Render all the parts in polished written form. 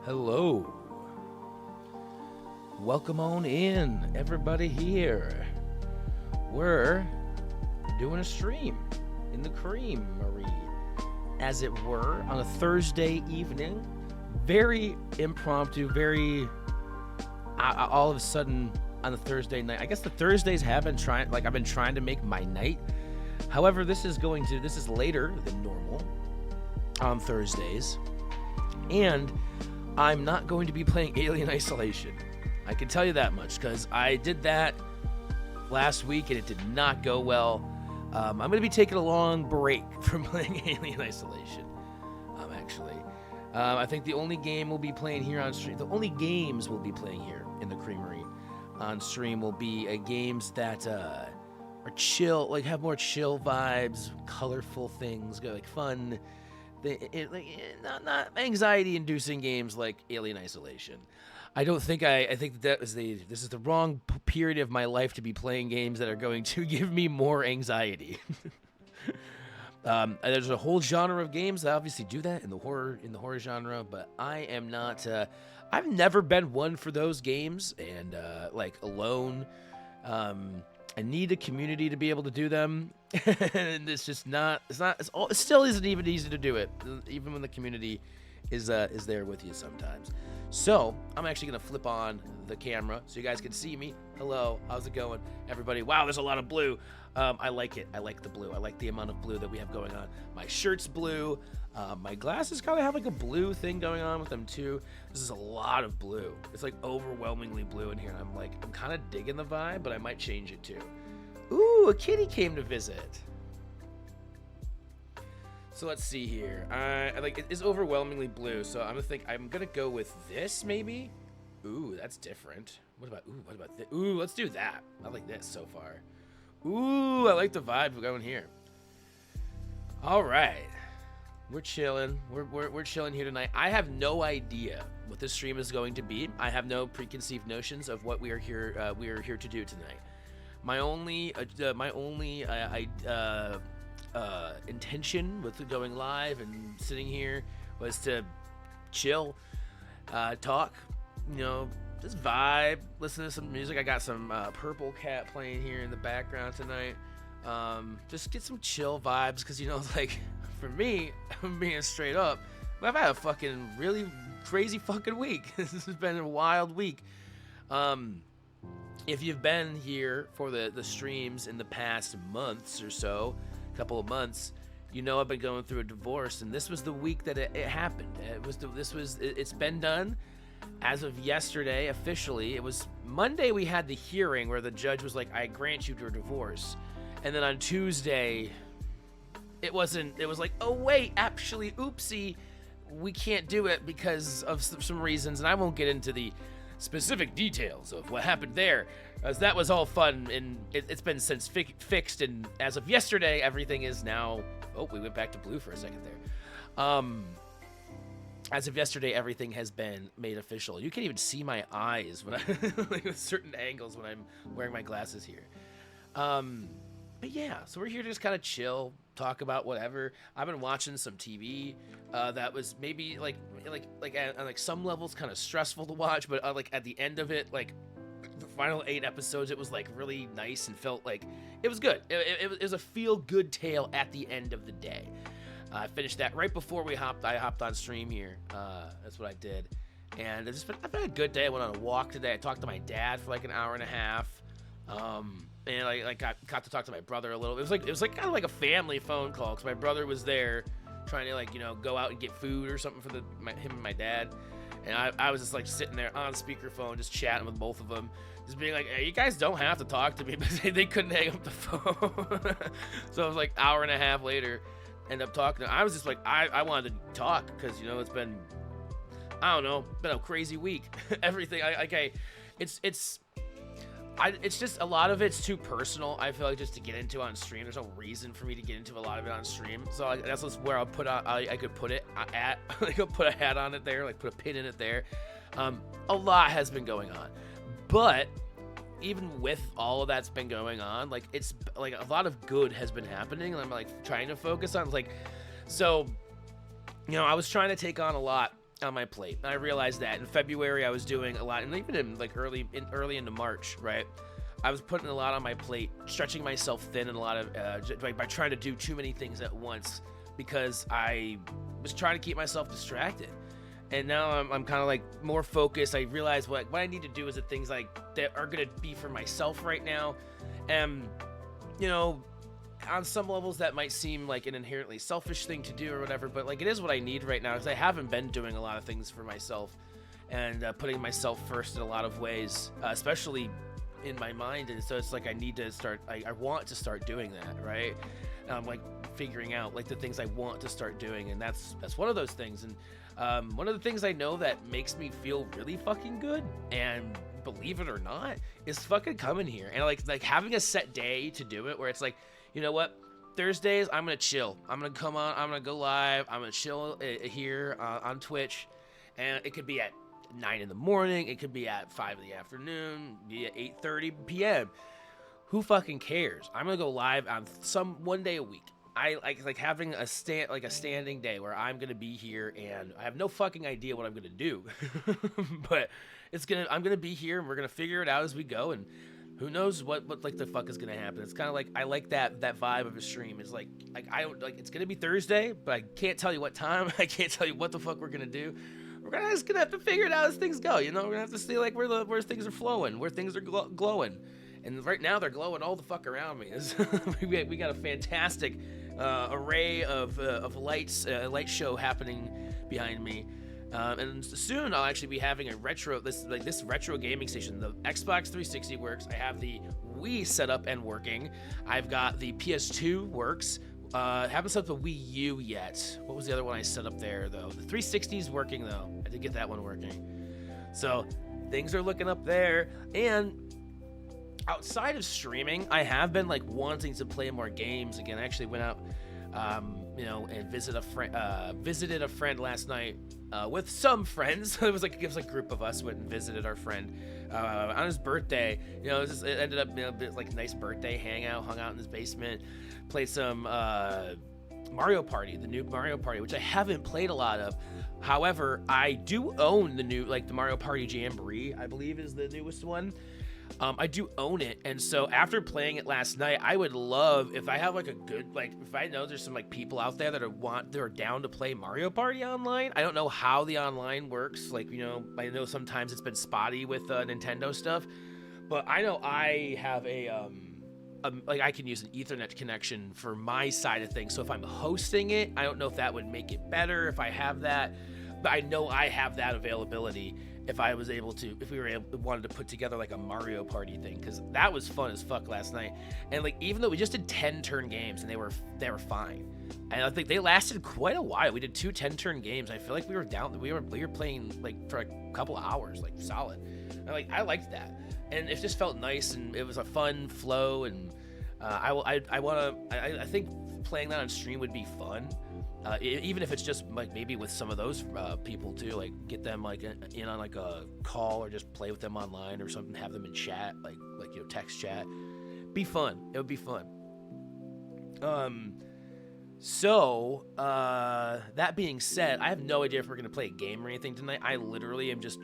Hello. Welcome on in, everybody here. We're doing a stream in the Creamery, as it were, on a Thursday evening. Very impromptu, very all of a sudden on a Thursday night. I guess the Thursdays have been I've been trying to make my night. However, this is later than normal on Thursdays. And I'm not going to be playing Alien Isolation. I can tell you that much, because I did that last week and it did not go well. I'm going to be taking a long break from playing Alien Isolation, actually. I think the only game we'll be playing here on stream, the only games we'll be playing here in the Creamery on stream will be games that are chill, like have more chill vibes, colorful things, like fun. Not anxiety-inducing games like Alien Isolation. I think this is the wrong period of my life to be playing games that are going to give me more anxiety. There's a whole genre of games that obviously do that in the horror genre, but I am not. I've never been one for those games, and like alone. I need a community to be able to do them, and it's just not. It still isn't even easy to do it, even when the community is there with you sometimes. So I'm actually gonna flip on the camera so you guys can see me. Hello, how's it going, everybody? Wow, there's a lot of blue. I like it. I like the blue. I like the amount of blue that we have going on. My shirt's blue. My glasses kind of have like a blue thing going on with them too. This is a lot of blue. It's like overwhelmingly blue in here. And I'm kind of digging the vibe, but I might change it too. Ooh, a kitty came to visit. So let's see here. It is overwhelmingly blue, so I'm gonna go with this maybe. Ooh, that's different. What about this? Ooh, let's do that. I like this so far. Ooh, I like the vibe going here. All right. We're chilling. We're chilling here tonight. I have no idea what this stream is going to be. I have no preconceived notions of what we are here to do tonight. My only intention with going live and sitting here was to chill, talk, just vibe, listen to some music. I got some Purple Cat playing here in the background tonight. Just get some chill vibes, because like for me, I'm being straight up, I've had a fucking really crazy fucking week. This has been a wild week. If you've been here for the streams in the past months or so, couple of months, I've been going through a divorce, and this was the week that it happened. It's been done as of yesterday officially. It was Monday we had the hearing where the judge was like, I grant you your divorce, and then on Tuesday it was like, oh wait, actually, oopsie, we can't do it because of some reasons, and I won't get into the specific details of what happened there, as that was all fun, and it's been since fixed, and as of yesterday everything is now, we went back to blue for a second there. As of yesterday everything has been made official. You can't even see my eyes when like with certain angles when I'm wearing my glasses here. But yeah, so we're here to just kind of chill, talk about whatever. I've been watching some TV that was maybe like at some levels kind of stressful to watch, but like at the end of it, like the final 8 episodes, it was like really nice and felt like it was good. It was a feel-good tale at the end of the day. I finished that right before I hopped on stream here. That's what I did, and I've had a good day. I went on a walk today. I talked to my dad for like an hour and a half. And I got to talk to my brother a little. It was like kind of like a family phone call, because my brother was there trying to go out and get food or something for him and my dad. And I was just like sitting there on speakerphone, just chatting with both of them, just being like, hey, you guys don't have to talk to me, but they couldn't hang up the phone. So it was like hour and a half later, end up talking. I was just like, I wanted to talk, because it's been, I don't know, been a crazy week. Everything it's just a lot of it's too personal, I feel like, just to get into on stream. There's no reason for me to get into a lot of it on stream, so that's where I'll put on. I could put it at, like, I'll put a hat on it there, like put a pin in it there. A lot has been going on, but even with all of that's been going on, like, it's like a lot of good has been happening, and I'm like trying to focus on, like, so I was trying to take on a lot on my plate. And I realized that in February I was doing a lot, and even in like early into March, right? I was putting a lot on my plate, stretching myself thin, and a lot of by trying to do too many things at once because I was trying to keep myself distracted. And now I'm kind of like more focused. I realize what I need to do is the things like that are gonna be for myself right now, and you know, on some levels that might seem like an inherently selfish thing to do or whatever, but like it is what I need right now because I haven't been doing a lot of things for myself and putting myself first in a lot of ways, especially in my mind. And so it's like I need to start. I want to start doing that, right? Like figuring out like the things I want to start doing, and that's one of those things. And one of the things I know that makes me feel really fucking good, and believe it or not, is fucking coming here and like having a set day to do it, where it's like, you know what, Thursdays I'm gonna chill. I'm gonna come on. I'm gonna go live. I'm gonna chill here on Twitch, and it could be at 9 in the morning. It could be at 5 in the afternoon. Be at 8:30 p.m. Who fucking cares? I'm gonna go live on one day a week. I like having a standing day where I'm gonna be here, and I have no fucking idea what I'm gonna do, but I'm gonna be here, and we're gonna figure it out as we go, and who knows what like the fuck is gonna happen. It's kind of like I like that vibe of a stream. It's like I don't like it's gonna be Thursday, but I can't tell you what time. I can't tell you what the fuck we're gonna do. We're just gonna have to figure it out as things go. You know, we're gonna have to see like where things are flowing, where things are glowing. And right now they're glowing all the fuck around me. We got a fantastic array of lights, light show happening behind me. And soon I'll actually be having this retro gaming station. The Xbox 360 works. I have the Wii set up and working. I've got the PS2 works. Haven't set up the Wii U yet. What was the other one I set up there though? The 360 is working though. I did get that one working. So things are looking up there. And outside of streaming, I have been like wanting to play more games again. I actually went out, and visited a friend last night with some friends. It was like a group of us went and visited our friend on his birthday. You know, it ended up being a bit like a nice birthday hangout. Hung out in his basement, played some Mario Party, the new Mario Party, which I haven't played a lot of. However, I do own the Mario Party Jamboree, I believe is the newest one. I do own it, and so after playing it last night, I would love if I have like a good if I know there's some like people out there that are down to play Mario Party online. I don't know how the online works. Like, you know, I know sometimes it's been spotty with Nintendo stuff, but I know I have I can use an Ethernet connection for my side of things. So if I'm hosting it, I don't know if that would make it better if I have that, but I know I have that availability. If we wanted to put together like a Mario Party thing, because that was fun as fuck last night. And like, even though we just did 10 turn games and they were fine, and I think they lasted quite a while. We did 2 10-turn games. I feel like we were playing like for a couple of hours, like solid. And I liked that, and it just felt nice, and it was a fun flow. And I think playing that on stream would be fun. Even if it's just like maybe with some of those people too, like get them like in on like a call or just play with them online or something, have them in chat, like text chat. Be fun. It would be fun. So that being said, I have no idea if we're gonna play a game or anything tonight. I literally am just.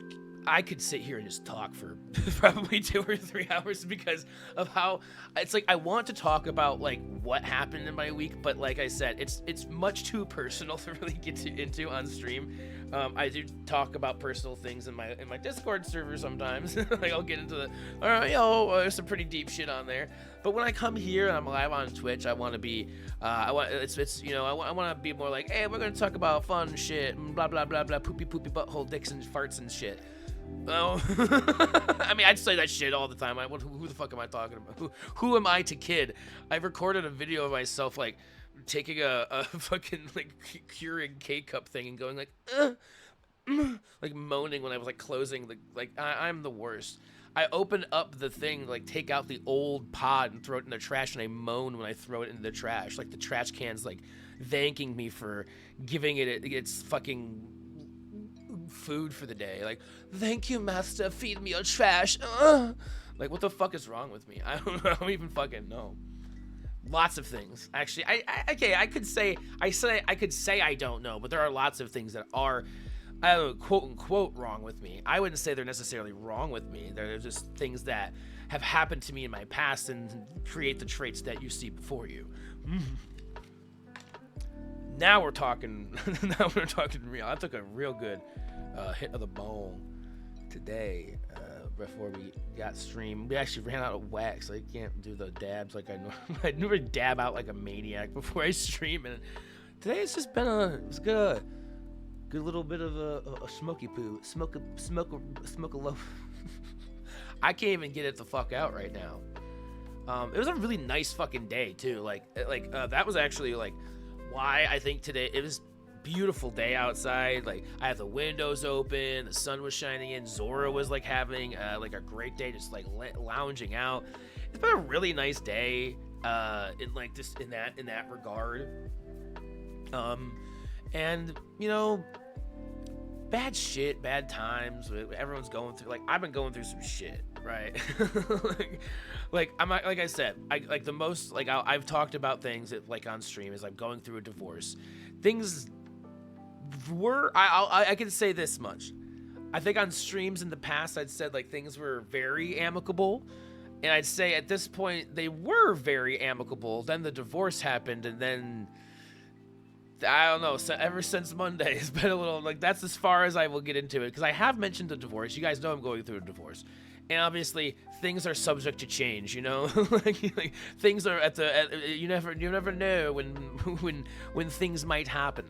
I could sit here and just talk for probably 2 or 3 hours because of how it's like I want to talk about like what happened in my week, but like I said, it's much too personal to really get into on stream. I do talk about personal things in my Discord server sometimes. Like I'll get into there's some pretty deep shit on there. But when I come here and I'm live on Twitch, I want to be I want to be more like, hey, we're gonna talk about fun shit, blah blah blah blah, poopy butthole dicks and farts and shit. Oh, I mean, I'd say that shit all the time. Who the fuck am I talking about? Who am I to kid? I've recorded a video of myself like taking a fucking like Keurig K-cup thing and going like, like moaning when I was like closing the I'm the worst. I open up the thing, like take out the old pod and throw it in the trash, and I moan when I throw it into the trash. Like the trash can's like thanking me for giving it its fucking food for the day. Like, thank you, master, feed me your trash. Like, what the fuck is wrong with me? I don't even fucking know. Lots of things, actually. I could say I don't know, but there are lots of things that are I don't know, quote unquote wrong with me. I wouldn't say they're necessarily wrong with me. They're just things that have happened to me in my past and create the traits that you see before you. Now we're talking. Now we're talking real. I took a real good hit of the bone today before we got streamed. We actually ran out of wax. So I can't do the dabs like I normally. I never dab out like a maniac before I stream. And today it's just been it's good little bit of a smoky poo. Smoke a loaf. I can't even get it the fuck out right now. It was a really nice fucking day too. That was actually like why I think today it was beautiful day outside. Like I had the windows open, the sun was shining in. Zora was like having like a great day, just like lounging out. It's been a really nice day in like just in that regard. And you know, bad shit, bad times. Everyone's going through. Like I've been going through some shit, right? Like I said, like the most like I've talked about things that like on stream is I'm going through a divorce. Things were I can say this much. I think on streams in the past I'd said like things were very amicable, and I'd say at this point they were very amicable. Then the divorce happened, and then I don't know. So ever since Monday, it's been a little like that's as far as I will get into it because I have mentioned the divorce. You guys know I'm going through a divorce, and obviously things are subject to change. You know, like things are you never know when things might happen,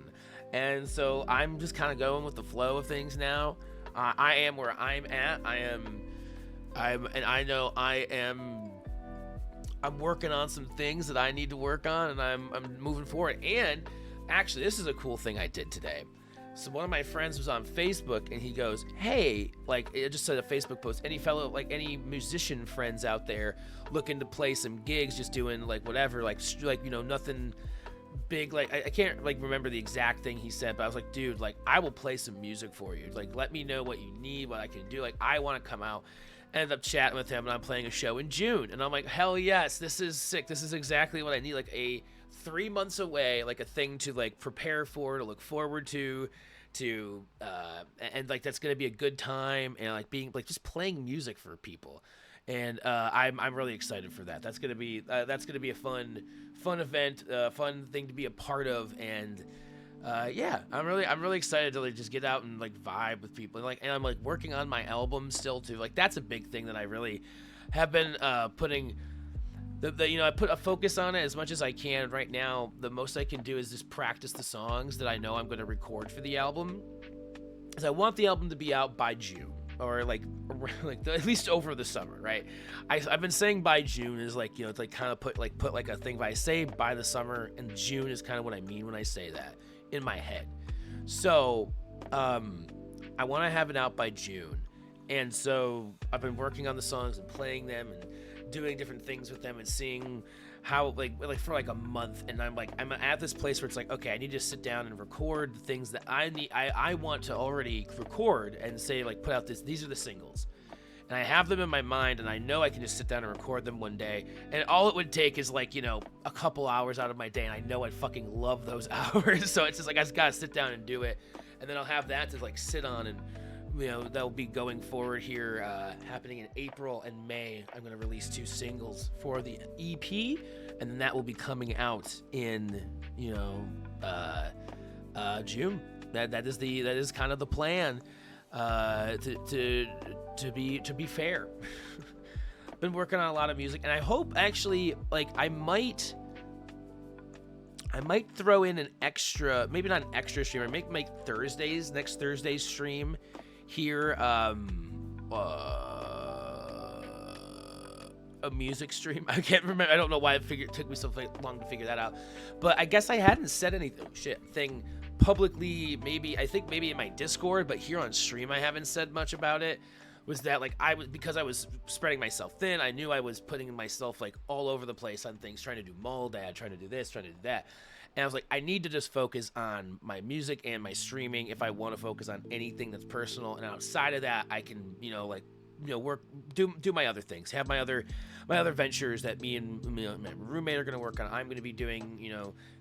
and so I'm just kind of going with the flow of things now. I am where I'm at. I'm working on some things that I need to work on, and I'm moving forward. And actually, this is a cool thing I did today. So one of my friends was on Facebook, and he goes, "Hey, like it just said a Facebook post. Any musician friends out there looking to play some gigs, just doing like whatever, like you know nothing big. Like I can't like remember the exact thing he said, but I was like, dude, like I will play some music for you. Like let me know what you need, what I can do. Like I want to come out." Ended up chatting with him, and I'm playing a show in June, and I'm like, hell yes, this is sick. This is exactly what I need. Like a 3 months away, like a thing to like prepare for, to look forward to and like that's gonna be a good time, and like being like just playing music for people, and I'm really excited for that. That's gonna be a fun event, fun thing to be a part of, and yeah, I'm really excited to like just get out and like vibe with people, and I'm like working on my album still too. Like that's a big thing that I really have been putting. I put a focus on it as much as I can. Right now, the most I can do is just practice the songs that I know I'm going to record for the album. Because I want the album to be out by June, or like at least over the summer, right? I've been saying by June is like, you know, it's like kind of put like a thing. But I say by the summer, and June is kind of what I mean when I say that in my head. So I want to have it out by June, and so I've been working on the songs and playing them and doing different things with them and seeing how like for like a month, and I'm at this place where it's like, okay, I need to sit down and record the things that I want to already record and say like put out these are the singles, and I have them in my mind, and I know I can just sit down and record them one day, and all it would take is like, you know, a couple hours out of my day, and I know I'd fucking love those hours. So it's just like I just gotta sit down and do it, and then I'll have that to like sit on, and you know, that'll be going forward here, happening in April and May. I'm going to release 2 singles for the EP, and then that will be coming out in, you know, June. That is kind of the plan, to be fair. Been working on a lot of music, and I hope actually, like, I might throw in an extra, maybe not an extra stream, or make next Thursday's stream here, a music stream. I can't remember. I don't know why it took me so long to figure that out. But I guess I hadn't said anything publicly. I think maybe in my Discord, but here on stream I haven't said much about it. Was that like because I was spreading myself thin. I knew I was putting myself like all over the place on things, trying to do Moldad, trying to do this, trying to do that. And I was like, I need to just focus on my music and my streaming if I want to focus on anything that's personal. And outside of that, I can, work, do my other things, have my other ventures that me and my roommate are going to work on. I'm going to be doing,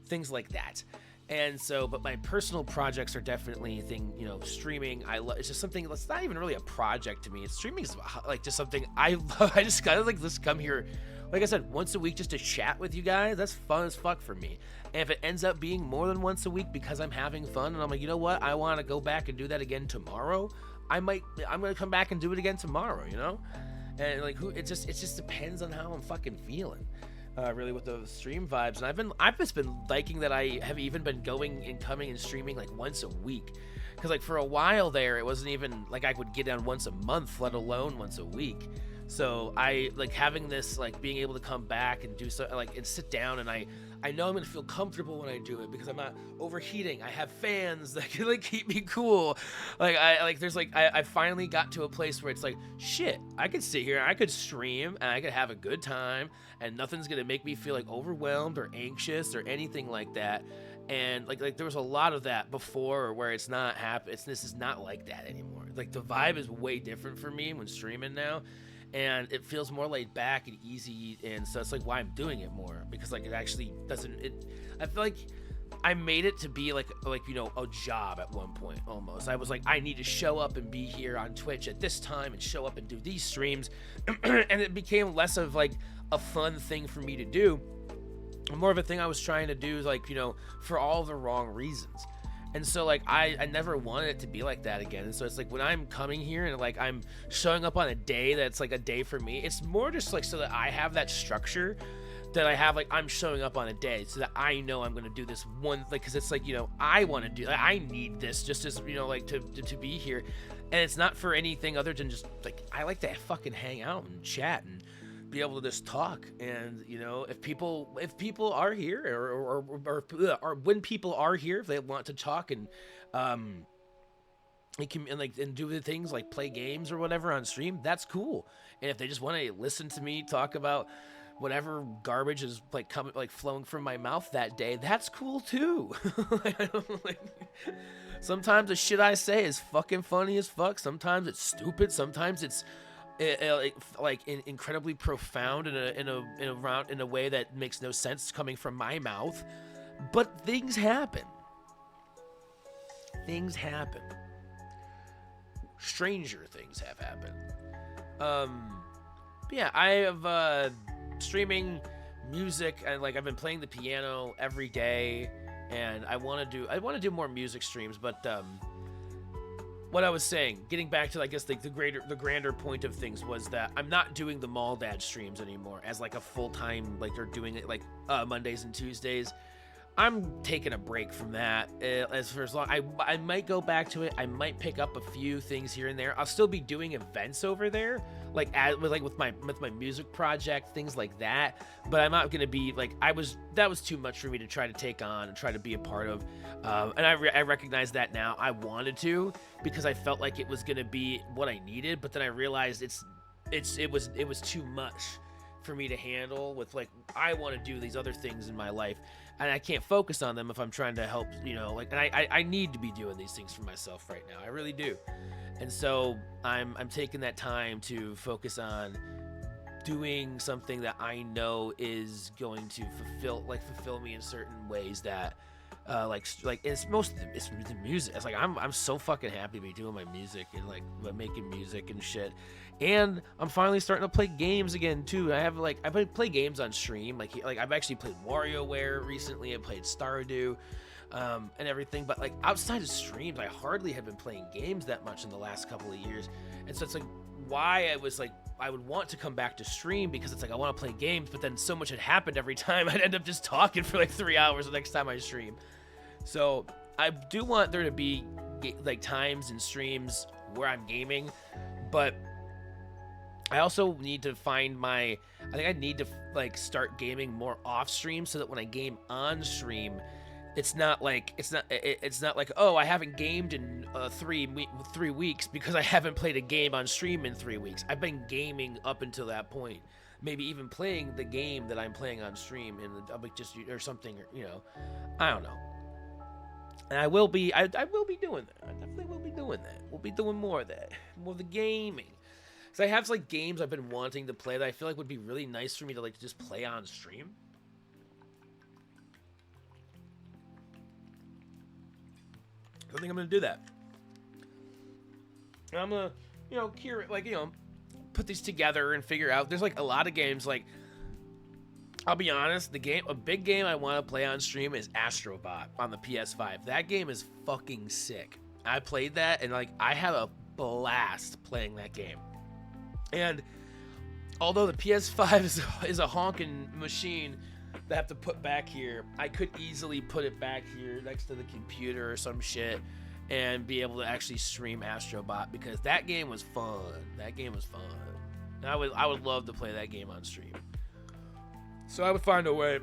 things like that. And so, but my personal projects are definitely a thing, streaming. It's just something that's not even really a project to me. It's streaming is like just something I love. I just kind of like, let's come here, like I said, once a week just to chat with you guys. That's fun as fuck for me. And if it ends up being more than once a week because I'm having fun and I'm like, you know what, I want to go back and do that again tomorrow, I'm going to come back and do it again tomorrow, And like, it just depends on how I'm fucking feeling. Really with the stream vibes, and I've just been liking that I have even been going and coming and streaming like once a week, because like for a while there it wasn't even like I would get down once a month, let alone once a week. So I like having this, like being able to come back and do so, like, and sit down, and I know I'm gonna feel comfortable when I do it because I'm not overheating. I have fans that can like keep me cool. I finally got to a place where it's like, shit, I could sit here, I could stream, and I could have a good time, and nothing's gonna make me feel like overwhelmed or anxious or anything like that. And like there was a lot of that before where it's not this is not like that anymore. Like the vibe is way different for me when streaming now. And it feels more laid back and easy, and so it's like why I'm doing it more, because like it actually doesn't. I feel like I made it to be like a job at one point almost. I was like, I need to show up and be here on Twitch at this time and show up and do these streams, and it became less of like a fun thing for me to do, more of a thing I was trying to do, like for all the wrong reasons. And so like I never wanted it to be like that again. And so it's like when I'm coming here and like I'm showing up on a day that's like a day for me, it's more just like so that I have that structure, that I have, like I'm showing up on a day so that I know I'm gonna do this one, like, because it's like I want to do, like, I need this just as like to be here, and it's not for anything other than just like I like to fucking hang out and chat and be able to just talk. And if people are here, or when people are here, if they want to talk and and do the things like play games or whatever on stream, that's cool. And if they just want to listen to me talk about whatever garbage is like coming, like flowing from my mouth that day, that's cool too. Sometimes the shit I say is fucking funny as fuck. Sometimes it's stupid. Sometimes it's incredibly profound in a way that makes no sense coming from my mouth. But things happen. Stranger things have happened. But yeah, I have streaming music, and like I've been playing the piano every day, and I want to do more music streams. But what I was saying, getting back to, I guess, like the grander point of things, was that I'm not doing the Mall Dad streams anymore as like a full-time, like they're doing it like Mondays and Tuesdays. I'm taking a break from that. As long, I might go back to it. I might pick up a few things here and there. I'll still be doing events over there, with my music project, things like that. But I'm not gonna be like, that was too much for me to try to take on and try to be a part of. And I recognize that now. I wanted to, because I felt like it was gonna be what I needed, but then I realized it was too much for me to handle. With like, I want to do these other things in my life, and I can't focus on them if I'm trying to help, and I need to be doing these things for myself right now. I really do. And so I'm taking that time to focus on doing something that I know is going to fulfill me in certain ways, that it's the music. It's like I'm so fucking happy to be doing my music and like making music and shit. And I'm finally starting to play games again too. I've been play games on stream. Like I've actually played WarioWare recently. I played Stardew, and everything. But like outside of streams, I hardly have been playing games that much in the last couple of years. And so it's like why I would want to come back to stream, because it's like I want to play games, but then so much had happened every time. I'd end up just talking for like 3 hours the next time I stream. So I do want there to be like times and streams where I'm gaming, but I also need to I think I need to like start gaming more off stream, so that when I game on stream, it's not like oh, I haven't gamed in 3 weeks because I haven't played a game on stream in 3 weeks. I've been gaming up until that point, maybe even playing the game that I'm playing on stream, and I'll be just or something, I don't know. And I will be doing that. I definitely will be doing that. We'll be doing more of that, more of the gaming. So I have like games I've been wanting to play that I feel like would be really nice for me to like just play on stream. I think I'm gonna do that. And I'm gonna, curate, put these together and figure out. There's like a lot of games. Like, I'll be honest, a big game I want to play on stream is Astrobot on the PS5. That game is fucking sick. I played that and like I had a blast playing that game. And although the PS5 is a honking machine that I have to put back here, I could easily put it back here next to the computer or some shit and be able to actually stream Astrobot, because that game was fun. And I would love to play that game on stream. So I would find a way.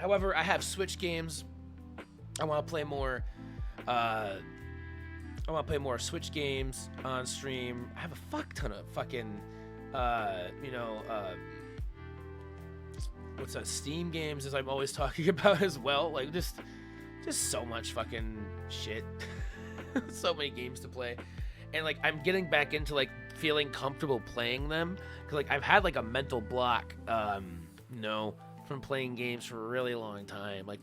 However, I have Switch games. I want to play more. I want to play more Switch games on stream. I have a fuck ton of fucking, what's that? Steam games, as I'm always talking about as well. Like just so much fucking shit. So many games to play. And like I'm getting back into like feeling comfortable playing them, because like I've had like a mental block from playing games for a really long time. Like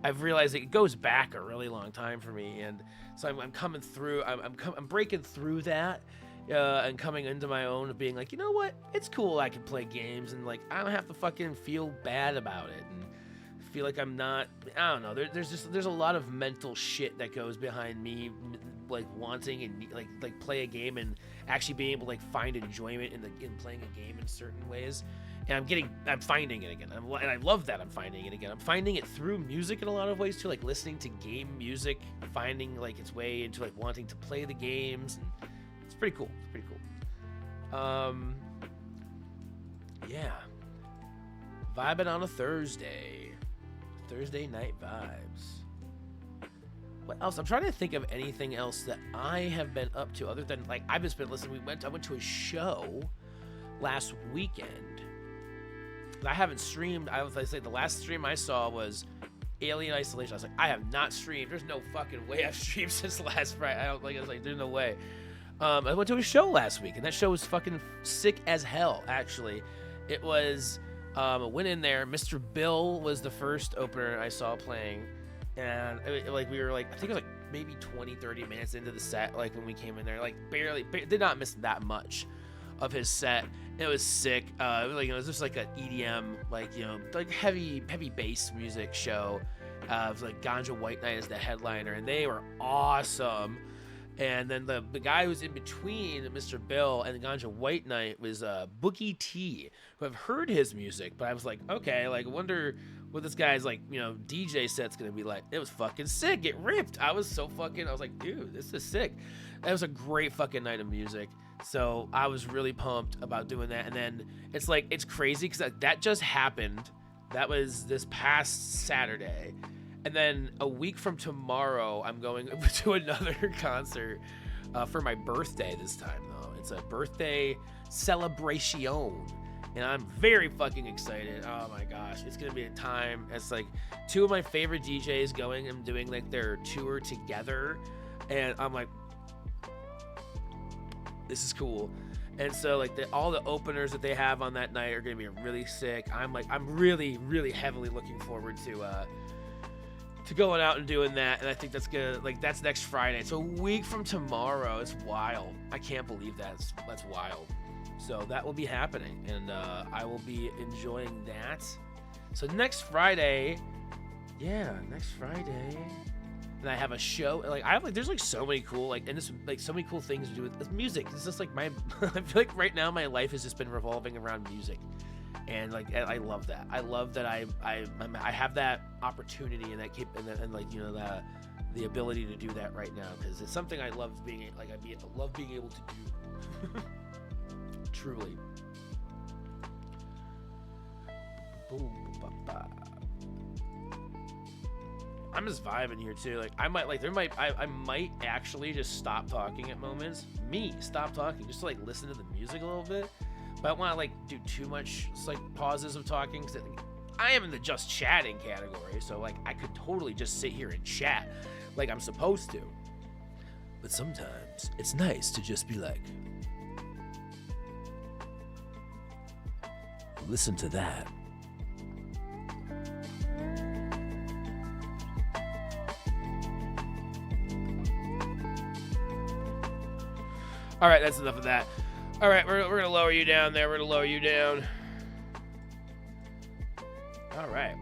I've realized it goes back a really long time for me, and so I'm coming through. I'm breaking through that. And coming into my own, being like, you know what, it's cool, I can play games, and like I don't have to fucking feel bad about it and feel like I'm not, I don't know, there's a lot of mental shit that goes behind me like wanting and like play a game and actually being able to like find enjoyment in playing a game in certain ways. And I'm finding it again, and I love that I'm finding it again. I'm finding it through music in a lot of ways too, like listening to game music, finding like its way into like wanting to play the games. And it's pretty cool. Yeah. Vibing on a Thursday night vibes. What else? I'm trying to think of anything else that I have been up to other than like I've just been listening. I went to a show last weekend. I haven't streamed. I say the last stream I saw was Alien Isolation. I was like, I have not streamed. There's no fucking way I've streamed since last Friday. I was like, there's no way. I went to a show last week, and that show was fucking sick as hell, actually. It was, I went in there, Mr. Bill was the first opener I saw playing, and we were like, I think it was like maybe 20-30 minutes into the set, like when we came in there, like barely did not miss that much of his set. It was sick. It was just like an EDM, like heavy bass music show. It was like Ganja White Night as the headliner, and they were awesome. And then the guy who's in between Mr. Bill and the Ganja White Night was Boogie T, who I've heard his music, but I was like, okay, like I wonder what this guy's like, DJ set's gonna be like. It was fucking sick. It ripped. I was like, dude, this is sick. That was a great fucking night of music. So I was really pumped about doing that. And then it's crazy because that just happened. That was this past Saturday. And then a week from tomorrow, I'm going to another concert for my birthday this time, though. It's a birthday celebration, and I'm very fucking excited. Oh my gosh, it's going to be a time. It's like two of my favorite DJs going and doing like their tour together, and I'm like, this is cool. And so like all the openers that they have on that night are going to be really sick. I'm really, really heavily looking forward to going out and doing that, and I think that's next Friday. So a week from tomorrow. It's wild. I can't believe that's wild. So that will be happening, and I will be enjoying that. So next Friday, and I have a show. There's like so many cool and just like so many cool things to do with music. It's just like I feel like right now my life has just been revolving around music. And like I love that. I love that I have that opportunity and the ability to do that right now, because it's something I love being able to do. Truly. I'm just vibing here too. Like I might actually just stop talking at moments. Stop talking just to like listen to the music a little bit. But I don't want to like do too much like pauses of talking, because I am in the just chatting category, so like I could totally just sit here and chat like I'm supposed to. But sometimes it's nice to just be like, listen to that. All right, that's enough of that. All right, we're gonna lower you down there. We're gonna lower you down. All right.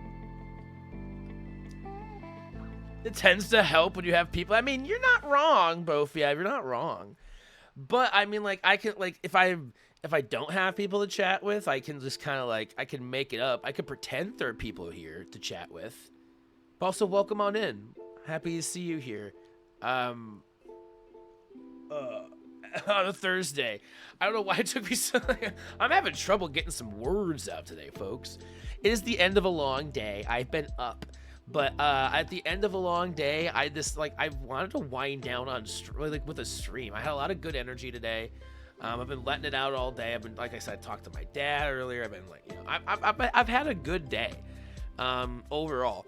It tends to help when you have people. I mean, you're not wrong, Bofia. You're not wrong. But I mean, like, I can, like, if I don't have people to chat with, I can just kind of like, I can make it up. I could pretend there are people here to chat with. But also, welcome on in. Happy to see you here. On a Thursday. I don't know why it took me so long. I'm having trouble getting some words out today, folks. It is the end of a long day. I've been up. But at the end of a long day, I wanted to wind down on with a stream. I had a lot of good energy today. I've been letting it out all day. I've been, like I said, I talked to my dad earlier. I've been like, you know, I've had a good day overall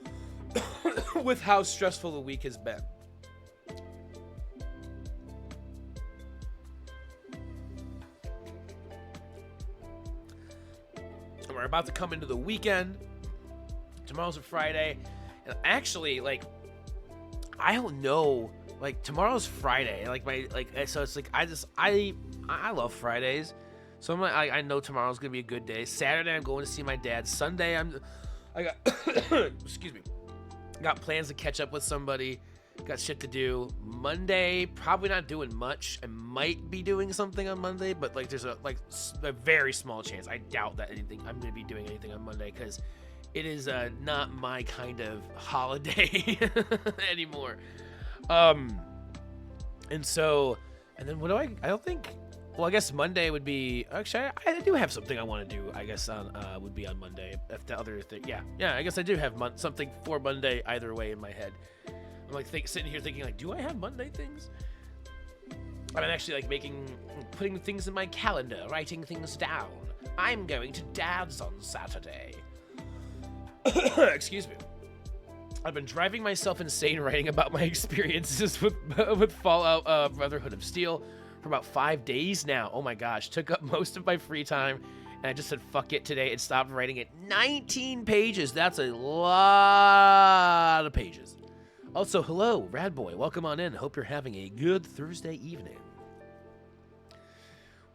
with how stressful the week has been. We're about to come into the weekend. Tomorrow's a Friday. And actually, like, I don't know. Like, tomorrow's Friday. So it's like, I love Fridays. So I'm like, I know tomorrow's gonna be a good day. Saturday, I'm going to see my dad. Sunday, I got excuse me. Got plans to catch up with somebody. Got shit to do. Monday, probably not doing much. I might be doing something on Monday, but like there's a very small chance. I doubt that I'm gonna be doing anything on Monday because it is not my kind of holiday anymore. And then what do I don't think. Well, I guess Monday would be actually. I do have something I want to do. I guess would be on Monday. If the other thing, yeah. I guess I do have something for Monday either way in my head. I'm like sitting here thinking like, do I have Monday things? I'm actually like putting things in my calendar, writing things down. I'm going to Dad's on Saturday. Excuse me. I've been driving myself insane writing about my experiences with Fallout Brotherhood of Steel for about 5 days now. Oh my gosh, took up most of my free time, and I just said fuck it today and stopped writing it. 19 pages. That's a lot of pages. Also, hello, Radboy. Welcome on in. Hope you're having a good Thursday evening.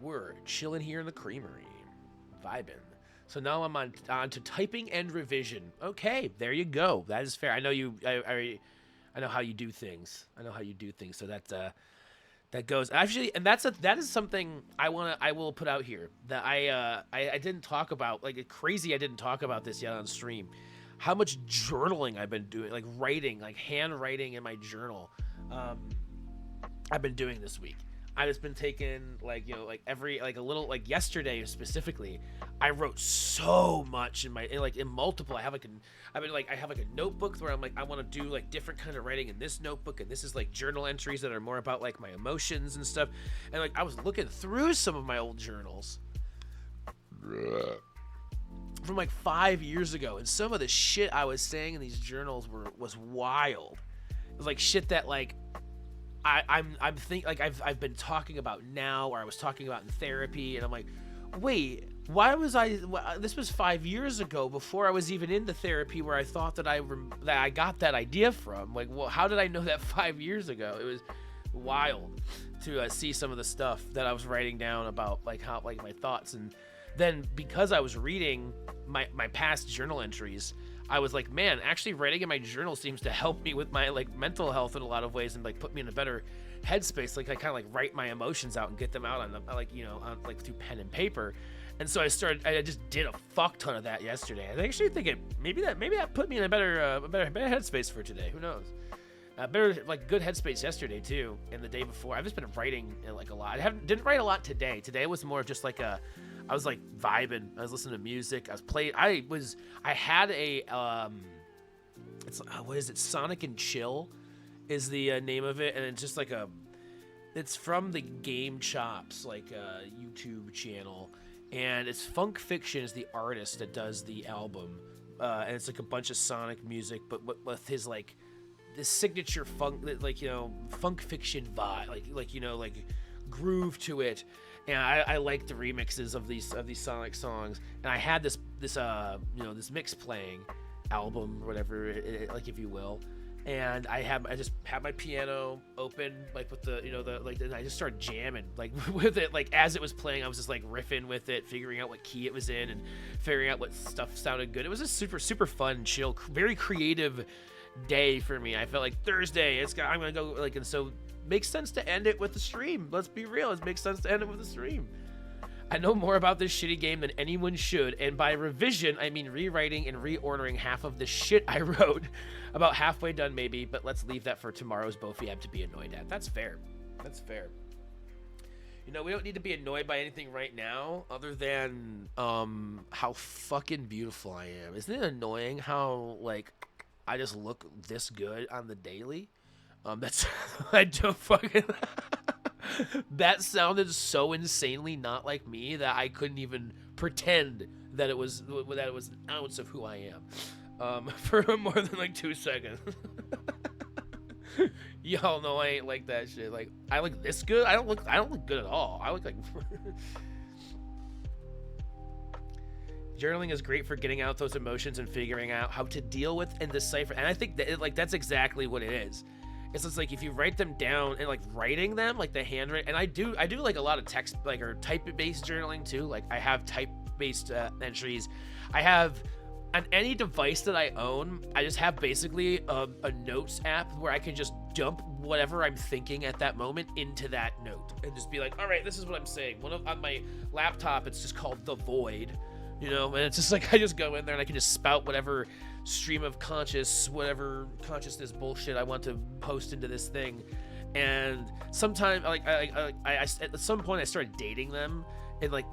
We're chilling here in the creamery, vibing. So now I'm on to typing and revision. Okay, there you go. That is fair. I know you. I know how you do things. So that goes actually, and that is something I will put out here that I didn't talk about. Like crazy, I didn't talk about this yet on stream. How much journaling I've been doing, like writing, like handwriting in my journal. I've been doing this week. I've just been taking a little, like yesterday specifically, I wrote so much in multiple. I have a notebook where I'm like, I want to do like different kind of writing in this notebook, and this is like journal entries that are more about like my emotions and stuff. And like I was looking through some of my old journals from like 5 years ago, and some of the shit I was saying in these journals was wild. It was like shit that like I'm thinking like I've been talking about now, or I was talking about in therapy, and I'm like, wait, why was this was 5 years ago before I was even into therapy, where I thought that I got that idea from. Like, well, how did I know that 5 years ago? It was wild to see some of the stuff that I was writing down about like how like my thoughts. And then because I was reading my past journal entries, I was like, man, actually writing in my journal seems to help me with my like mental health in a lot of ways, and like put me in a better headspace. Like I kind of like write my emotions out and get them out on through pen and paper. And so I just did a fuck ton of that yesterday. I actually think maybe that put me in a better headspace for today. Who knows? Better like good headspace yesterday too, and the day before. I've just been writing like a lot. Didn't write a lot today. Today was more of just like I was like vibing. I was listening to music. I had a what is it? Sonic and Chill is the name of it, and it's just like it's from the Game Chops like YouTube channel, and it's Funk Fiction is the artist that does the album, and it's like a bunch of Sonic music, but with his like this signature funk, like Funk Fiction vibe, like groove to it. And I like the remixes of these Sonic songs, and I had this mix playing album or whatever, like if you will, and I just had my piano open, like with the and I just started jamming like with it, like as it was playing. I was just like riffing with it, figuring out what key it was in and figuring out what stuff sounded good. It was a super fun, chill, very creative day for me. I felt like Thursday, I'm gonna go like, and so makes sense to end it with the stream. Let's be real, it makes sense to end it with the stream. I know more about this shitty game than anyone should, and by revision, I mean rewriting and reordering half of the shit I wrote. About halfway done, maybe, but let's leave that for tomorrow's BoFiab to be annoyed at. That's fair. That's fair. You know, we don't need to be annoyed by anything right now, other than how fucking beautiful I am. Isn't it annoying how, like, I just look this good on the daily? That's... I don't fucking... That sounded so insanely not like me that I couldn't even pretend that it was an ounce of who I am for more than like 2 seconds. Y'all know I ain't like that shit. Like, I look this good. I don't look good at all. I look like journaling is great for getting out those emotions and figuring out how to deal with and decipher. And I think that that's exactly what it is. It's just like if you write them down and like writing them, like the handwriting, and I do like a lot of text, like, or type-based journaling too. Like I have type-based entries. I have on any device that I own, I just have basically a notes app where I can just dump whatever I'm thinking at that moment into that note and just be like, all right, this is what I'm saying. On my laptop, it's just called The Void, you know, and it's just like I just go in there and I can just spout whatever stream of whatever consciousness bullshit I want to post into this thing. And sometimes I at some point I started dating them and like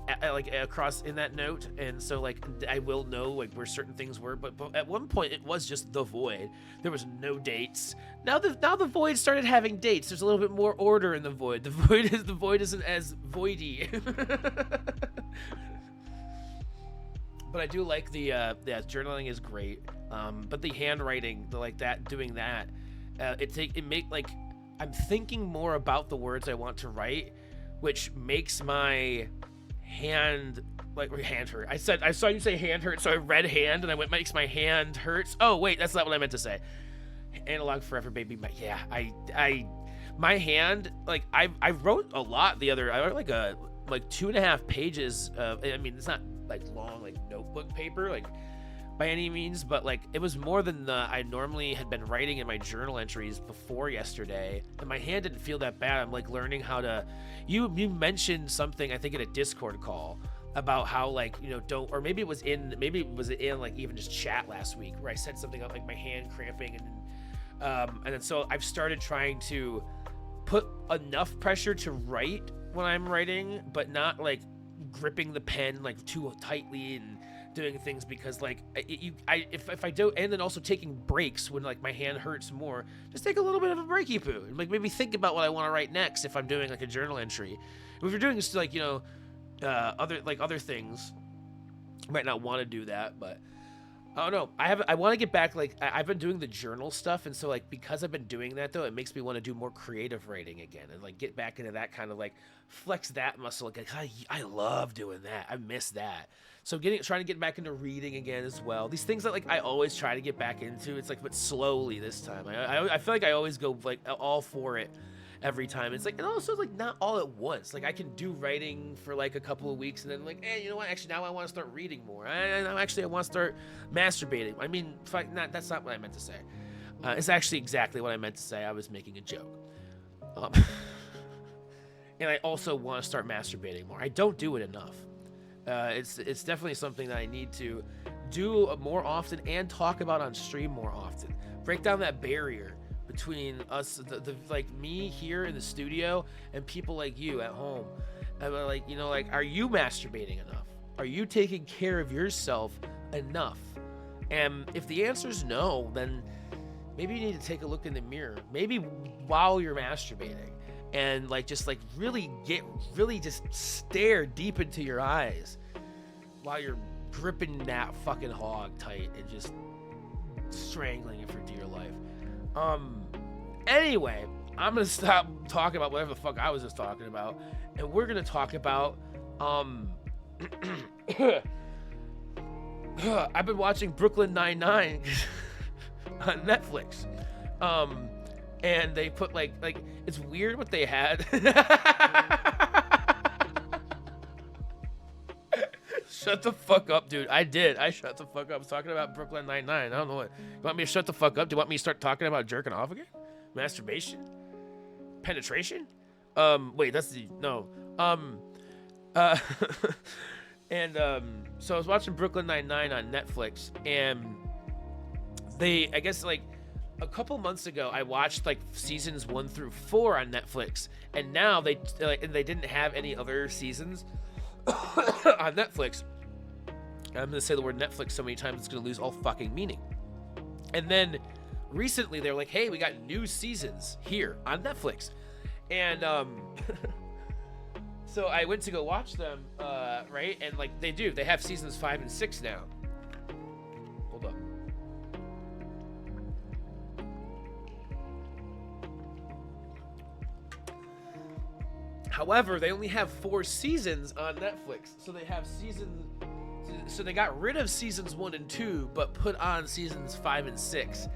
across in that note, and so like I will know like where certain things were, but at one point it was just The Void. There was no dates. Now the Void started having dates. There's a little bit more order in the Void. The Void isn't as voidy. But I do like the journaling is great. But the handwriting, doing that, I'm thinking more about the words I want to write, which makes my hand hurt. I saw you say hand hurt, so I read hand and I went, makes my hand hurts. Oh wait, that's not what I meant to say. Analog forever, baby. My hand, like I wrote a lot I wrote like 2.5 pages of, I mean, it's not like long like notebook paper like by any means, but like it was more than I normally had been writing in my journal entries before yesterday, and my hand didn't feel that bad. I'm like learning how to, you mentioned something I think in a Discord call about how, like, you know, don't, or maybe it was in like even just chat last week where I said something about like my hand cramping, and then so I've started trying to put enough pressure to write when I'm writing, but not like gripping the pen like too tightly and doing things, because like if I don't, and then also taking breaks when like my hand hurts more, just take a little bit of a breaky poo and like maybe think about what I want to write next if I'm doing like a journal entry. If you're doing just like, you know, other things, you might not want to do that, but I don't know. I want to get back, like I've been doing the journal stuff, and so like because I've been doing that though, it makes me want to do more creative writing again and like get back into that kind of like flex that muscle. Like I love doing that. I miss that. So trying to get back into reading again as well. These things that like I always try to get back into. It's like, but slowly this time. I feel like I always go like all for it every time. It's like, and also like not all at once. Like I can do writing for like a couple of weeks and then like, you know what? Actually, now I want to start reading more. I want to start masturbating. I mean, that's not what I meant to say. It's actually exactly what I meant to say. I was making a joke. And I also want to start masturbating more. I don't do it enough. It's definitely something that I need to do more often and talk about on stream more often. Break down that barrier between us, like me here in the studio and people like you at home. Like, you know, like, are you masturbating enough? Are you taking care of yourself enough? And if the answer is no, then maybe you need to take a look in the mirror. Maybe while you're masturbating, and like just like really just stare deep into your eyes while you're gripping that fucking hog tight and just strangling it for dear life. Anyway, I'm gonna stop talking about whatever the fuck I was just talking about, and we're gonna talk about I've been watching Brooklyn Nine-Nine on Netflix. Um, and they put like it's weird what they had. Shut the fuck up, dude. I did. I shut the fuck up. I was talking about Brooklyn Nine-Nine. I don't know what. You want me to shut the fuck up? Do you want me to start talking about jerking off again? Masturbation? Penetration? Wait, that's the no. Uh, and so I was watching Brooklyn Nine-Nine on Netflix, and I guess like a couple months ago, I watched like seasons 1 through 4 on Netflix, and now they didn't have any other seasons on Netflix. I'm gonna say the word Netflix so many times it's gonna lose all fucking meaning. And then recently they were like, "Hey, we got new seasons here on Netflix," and so I went to go watch them, right? And like they have seasons 5 and 6 now. Hold up. However, they only have 4 seasons on Netflix, so they have so they got rid of seasons 1 and 2, but put on seasons 5 and 6.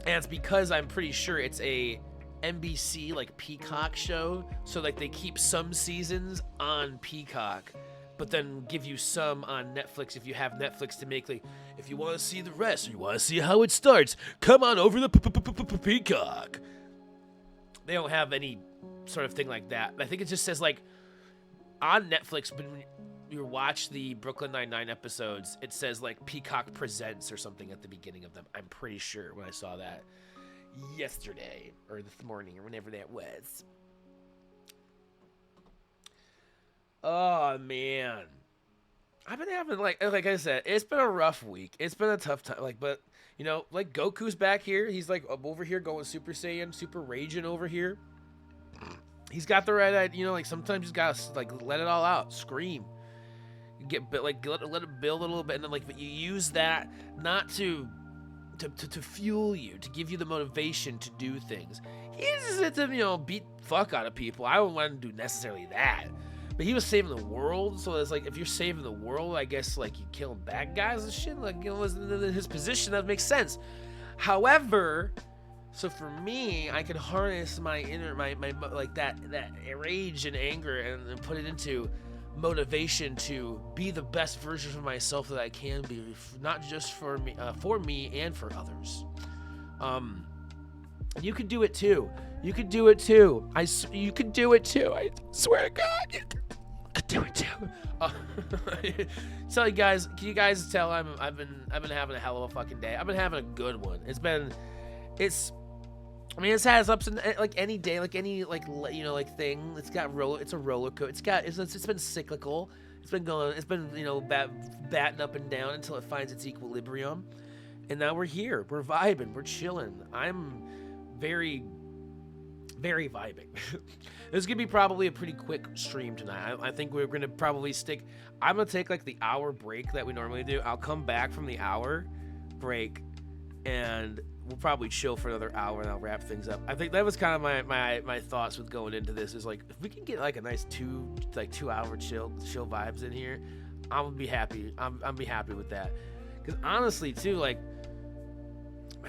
And it's because I'm pretty sure it's a NBC like Peacock show, so like they keep some seasons on Peacock, but then give you some on Netflix if you have Netflix to make like, if you want to see the rest or you want to see how it starts, come on over to Peacock. They don't have any sort of thing like that. I think it just says like on Netflix when you watch the Brooklyn Nine-Nine episodes, it says like Peacock Presents or something at the beginning of them. I'm pretty sure when I saw that yesterday or this morning or whenever that was. Oh man, I've been having like I said, it's been a rough week. It's been a tough time. Like, but you know, like Goku's back here. He's like over here going Super Saiyan, Super Raging over here. He's got the right idea. You know, like sometimes you gotta like let it all out, scream. Let it build a little bit, and then like but you use that not to fuel you, to give you the motivation to do things. He uses it to beat the fuck out of people. I don't want to do necessarily that, but he was saving the world. So it's like if you're saving the world, I guess like you killing bad guys and shit. Like in his position, that makes sense. However, so for me, I can harness my inner my like that rage and anger and put it into motivation to be the best version of myself that I can be, not just for me and for others. You could do it too. You could do it too. You could do it too. I swear to God, you could do it too. So you guys, can you guys tell I've been having a hell of a fucking day. I've been having a good one. I mean, it's has ups and like any day, like any thing. It's a roller coaster. It's been cyclical. It's been batting up and down until it finds its equilibrium. And now we're here. We're vibing. We're chilling. I'm very, very vibing. This is gonna be probably a pretty quick stream tonight. I think we're gonna probably I'm gonna take like the hour break that we normally do. I'll come back from the hour break and we'll probably chill for another hour and I'll wrap things up. I think that was kind of my thoughts with going into this is like, if we can get like a nice 2 hour chill vibes in here, I'm gonna be happy. I'm be happy with that. Cause honestly too, like,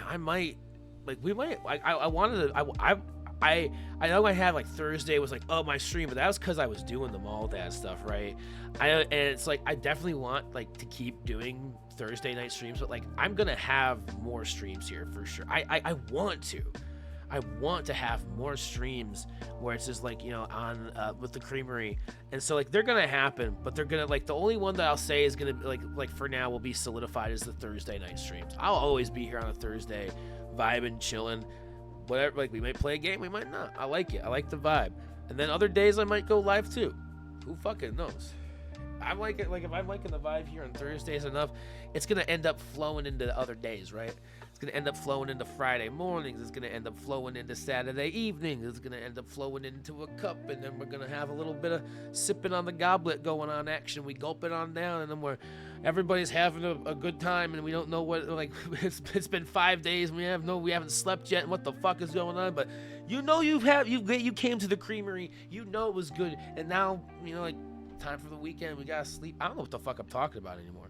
I might, like we might, I wanted to, I know I had like Thursday was like, oh, my stream, but that was because I was doing them all that stuff, right? And it's like I definitely want like to keep doing Thursday night streams, but like I'm gonna have more streams here for sure. I want to have more streams where it's just like on with the Creamery, and so like they're gonna happen, but they're gonna like the only one that I'll say is gonna like for now will be solidified is the Thursday night streams. I'll always be here on a Thursday, vibing, chilling. Whatever, like we might play a game, we might not. I like it. I like the vibe. And then other days I might go live too. Who fucking knows? I'm like it. Like if I'm liking the vibe here on Thursdays enough, it's gonna end up flowing into the other days, right? It's gonna end up flowing into Friday mornings. It's gonna end up flowing into Saturday evenings. It's gonna end up flowing into a cup, and then we're gonna have a little bit of sipping on the goblet going on action. We gulp it on down, and then everybody's having a good time, and we don't know what, like, it's been 5 days, and we haven't slept yet, and what the fuck is going on, but you came to the Creamery, it was good, and now, like, time for the weekend, we gotta sleep. I don't know what the fuck I'm talking about anymore.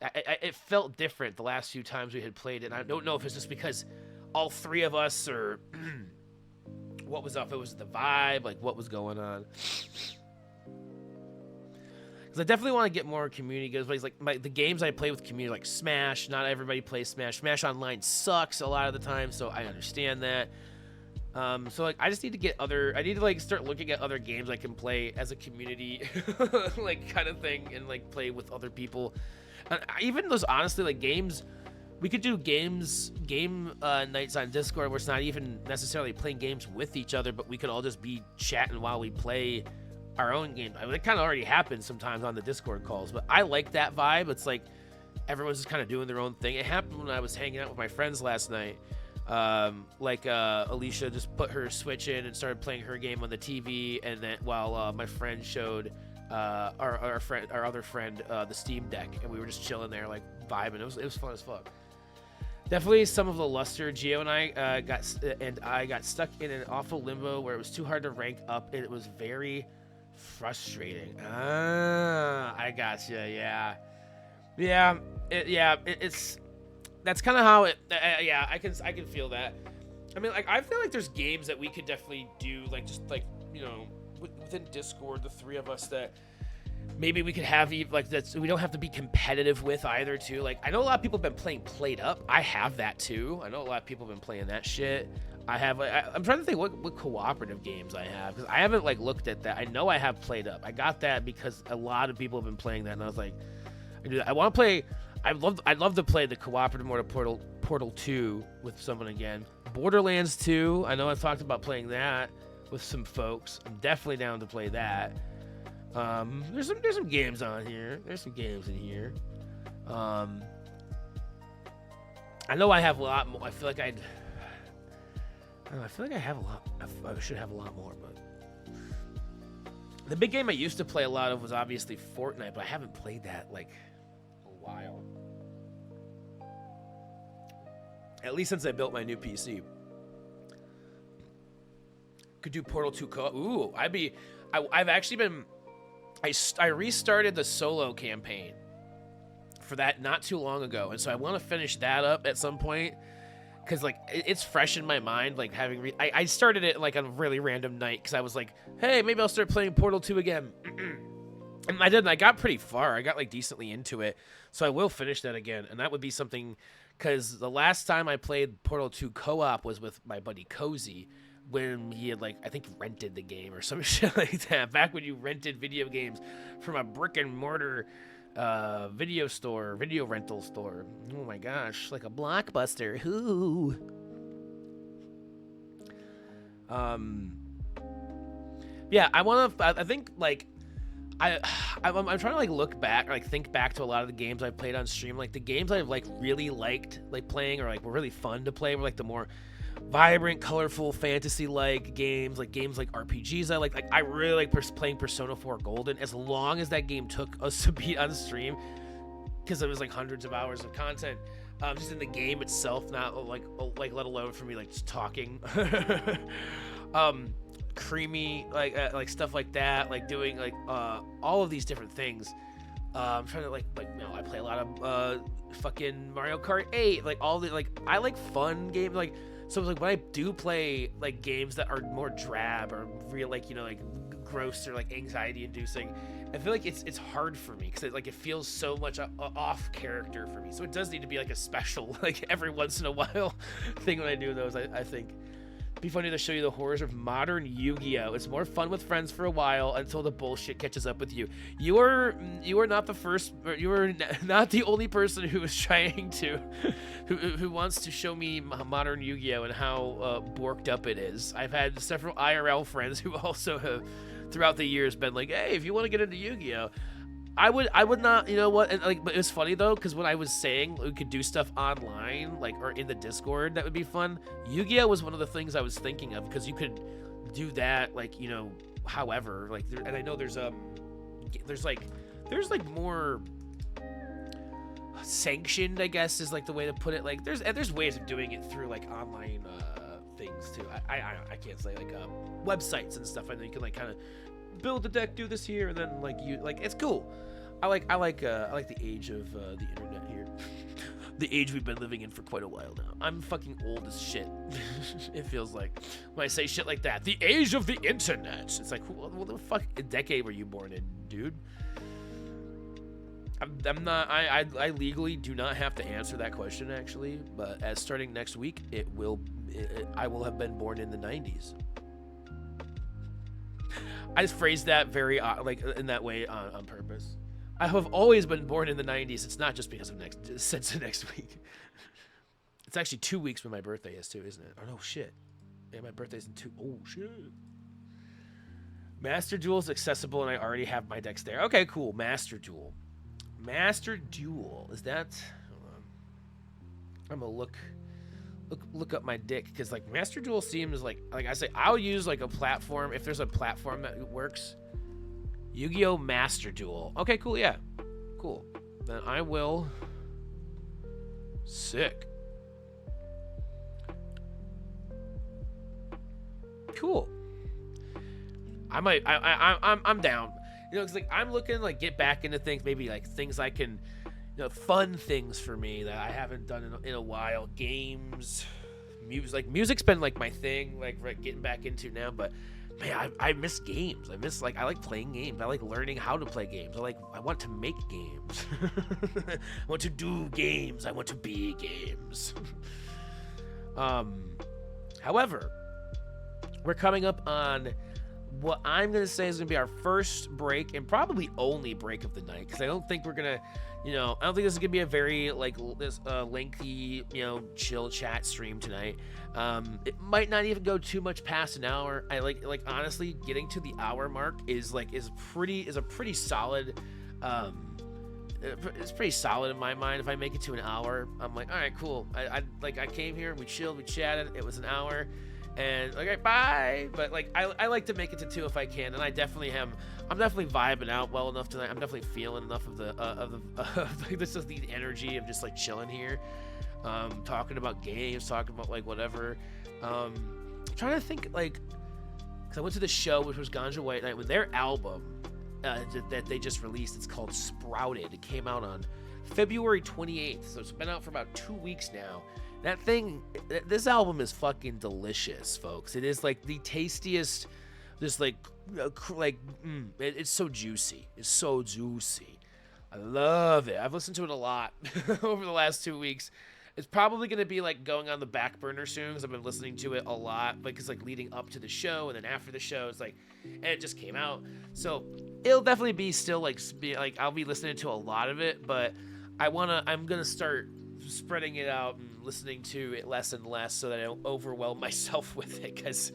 it felt different the last few times we had played it. And I don't know if it's just because all three of us, or what was up. It was the vibe, like what was going on. Because I definitely want to get more community games. Like the games I play with community, like Smash. Not everybody plays Smash. Smash Online sucks a lot of the time, so I understand that. So like I just need to get I need to like start looking at other games I can play as a community, like kind of thing, and like play with other people. And even those, honestly, like games, we could do game nights on Discord where it's not even necessarily playing games with each other, but we could all just be chatting while we play our own game. I mean, it kind of already happens sometimes on the Discord calls, but I like that vibe. It's like everyone's just kind of doing their own thing. It happened when I was hanging out with my friends last night. Alicia just put her Switch in and started playing her game on the TV, and then while my friend showed our other friend the Steam Deck, and we were just chilling there, like vibing. It was fun as fuck. Definitely some of the luster. Gio and I got stuck in an awful limbo where it was too hard to rank up, and it was very frustrating. I gotcha. It's that's kind of how it. I can feel that. I mean, like I feel like there's games that we could definitely do, like just like within Discord, the three of us, that maybe we could have like that. We don't have to be competitive with either. Too, like I know a lot of people have been playing Played Up. I have that too. I know a lot of people have been playing that shit. I'm trying to think what cooperative games I have, because I haven't like looked at that. I know I have Played Up. I got that because a lot of people have been playing that, and I was like, I want to play. I'd love to play the cooperative mode of Portal 2 with someone again. Borderlands 2. I know I've talked about playing that with some folks. I'm definitely down to play that. There's some games on here. There's some games in here. I know I have a lot more. I feel like I have a lot. I should have a lot more, but the big game I used to play a lot of was obviously Fortnite, but I haven't played that like a while. At least since I built my new PC. Could do Portal 2 co-op. Ooh, I've actually been. I restarted the solo campaign for that not too long ago, and so I want to finish that up at some point, because like it's fresh in my mind. Like having I started it like on a really random night because I was like, hey, maybe I'll start playing Portal 2 again. And I didn't. I got pretty far. I got like decently into it, so I will finish that again, and that would be something. Because the last time I played Portal 2 co-op was with my buddy Cozy, when he had, like, I think rented the game or some shit like that. Back when you rented video games from a brick and mortar video rental store. Oh my gosh, like a Blockbuster. Ooh. Yeah, I think, like, I'm trying to like look back, like think back to a lot of the games I've played on stream. Like the games I've like really liked like playing, or like were really fun to play, were like the more vibrant, colorful, fantasy-like games, like RPGs. I really like playing Persona 4 Golden, as long as that game took us to beat on stream, because it was like hundreds of hours of content, just in the game itself, not like let alone for me like just talking. Creamy, like stuff like that, like doing like all of these different things. I'm trying to I play a lot of fucking Mario Kart 8, like all the I like fun games, like so like when I do play like games that are more drab or real, like gross or like anxiety inducing, I feel like it's hard for me because it feels so much off character for me. So it does need to be like a special, like every once in a while thing when I do those. I think it'd be funny to show you the horrors of modern Yu-Gi-Oh! It's more fun with friends for a while until the bullshit catches up with you. You are not the first. You are not the only person who is trying to, who wants to show me modern Yu-Gi-Oh! And how borked up it is. I've had several IRL friends who also have, throughout the years, been like, "Hey, if you want to get into Yu-Gi-Oh!" I would not, you know what, and but it was funny though, because when I was saying we could do stuff online, or in the Discord, that would be fun. Yu-Gi-Oh! Was one of the things I was thinking of, because you could do that, however, and I know there's more sanctioned, I guess, is the way to put it. Like there's ways of doing it through online things too. I can't say websites and stuff. I know you can kind of build the deck, do this here, and then it's cool. I like the age of the internet here. The age we've been living in for quite a while now. I'm fucking old as shit. It feels like when I say shit like that. The age of the internet. It's like, what the fuck decade were you born in, dude? I'm not. I legally do not have to answer that question actually. But as starting next week, I will have been born in the 90s. I just phrased that very like in that way on purpose. I have always been born in the 90s. It's not just because of next week. It's actually 2 weeks when my birthday is too, isn't it? Oh no, shit. Yeah, my birthday's in 2. Oh shit. Master Duel is accessible, and I already have my decks there. Okay, cool. Master Duel. Master Duel. Is that? Hold on. I'm gonna look up my dick because like Master Duel seems like I say I'll use like a platform if there's a platform that works. Yu-Gi-Oh! Master Duel. Okay, cool, yeah. Cool. Then I will. Sick. Cool. I'm down. You know, it's like I'm looking like get back into things, maybe like things I can, fun things for me that I haven't done in a while. Games, music. Like music's been like my thing, like getting back into now, but man, I miss games. I like playing games. I like learning how to play games. I want to make games. I want to do games. I want to be games. However, we're coming up on what I'm going to say is going to be our first break and probably only break of the night because I don't think we're going to, I don't think this is going to be a very lengthy, chill chat stream tonight. It might not even go too much past an hour. I like honestly getting to the hour mark is a pretty solid, it's pretty solid in my mind. If I make it to an hour, I'm like, all right, cool. I came here, we chilled, we chatted. It was an hour. And like, right, bye. But like, I like to make it to 2 if I can, and I definitely am. I'm definitely vibing out well enough tonight. I'm definitely feeling enough of this is the energy of just like chilling here, talking about games, talking about like whatever. Trying to think like, cause I went to the show which was Ganja White Night with their album that they just released. It's called Sprouted. It came out on February 28th, so it's been out for about 2 weeks now. This album is fucking delicious, folks. It is like the tastiest, just it's so juicy. It's so juicy. I love it. I've listened to it a lot over the last 2 weeks. It's probably going to be like going on the back burner soon because I've been listening to it a lot because like leading up to the show and then after the show, it's like, and it just came out. So it'll definitely be still I'll be listening to a lot of it, but I'm going to start spreading it out and listening to it less and less so that I don't overwhelm myself with it because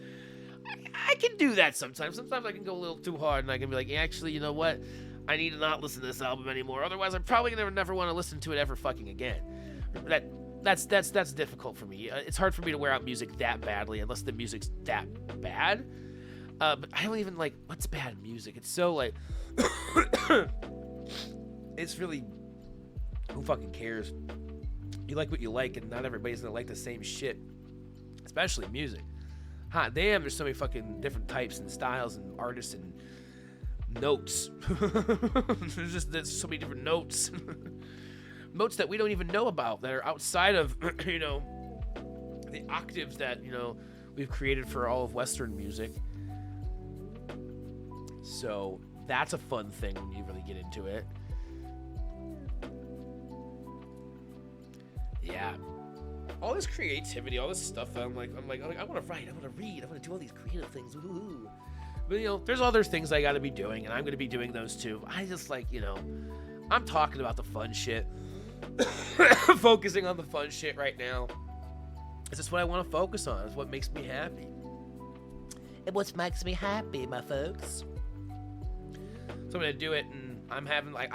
I can do that sometimes. Sometimes I can go a little too hard and I can be like, actually, you know what? I need to not listen to this album anymore. Otherwise, I'm probably gonna never want to listen to it ever fucking again. That's difficult for me. It's hard for me to wear out music that badly unless the music's that bad. But I don't even like what's bad music. It's so like it's really who fucking cares? You like what you like, and not everybody's gonna like the same shit, especially music. Hot damn, there's so many fucking different types and styles and artists and notes. there's so many different notes. Notes that we don't even know about that are outside of, the octaves that, we've created for all of Western music. So that's a fun thing when you really get into it. Yeah, all this creativity, all this stuff. I'm like, I want to write, I want to read, I want to do all these creative things. Woo-hoo. But there's other things I got to be doing, and I'm going to be doing those too. I just like, I'm talking about the fun shit, focusing on the fun shit right now. It's just what I want to focus on. It's what makes me happy. And what makes me happy, my folks. So I'm going to do it, and I'm having I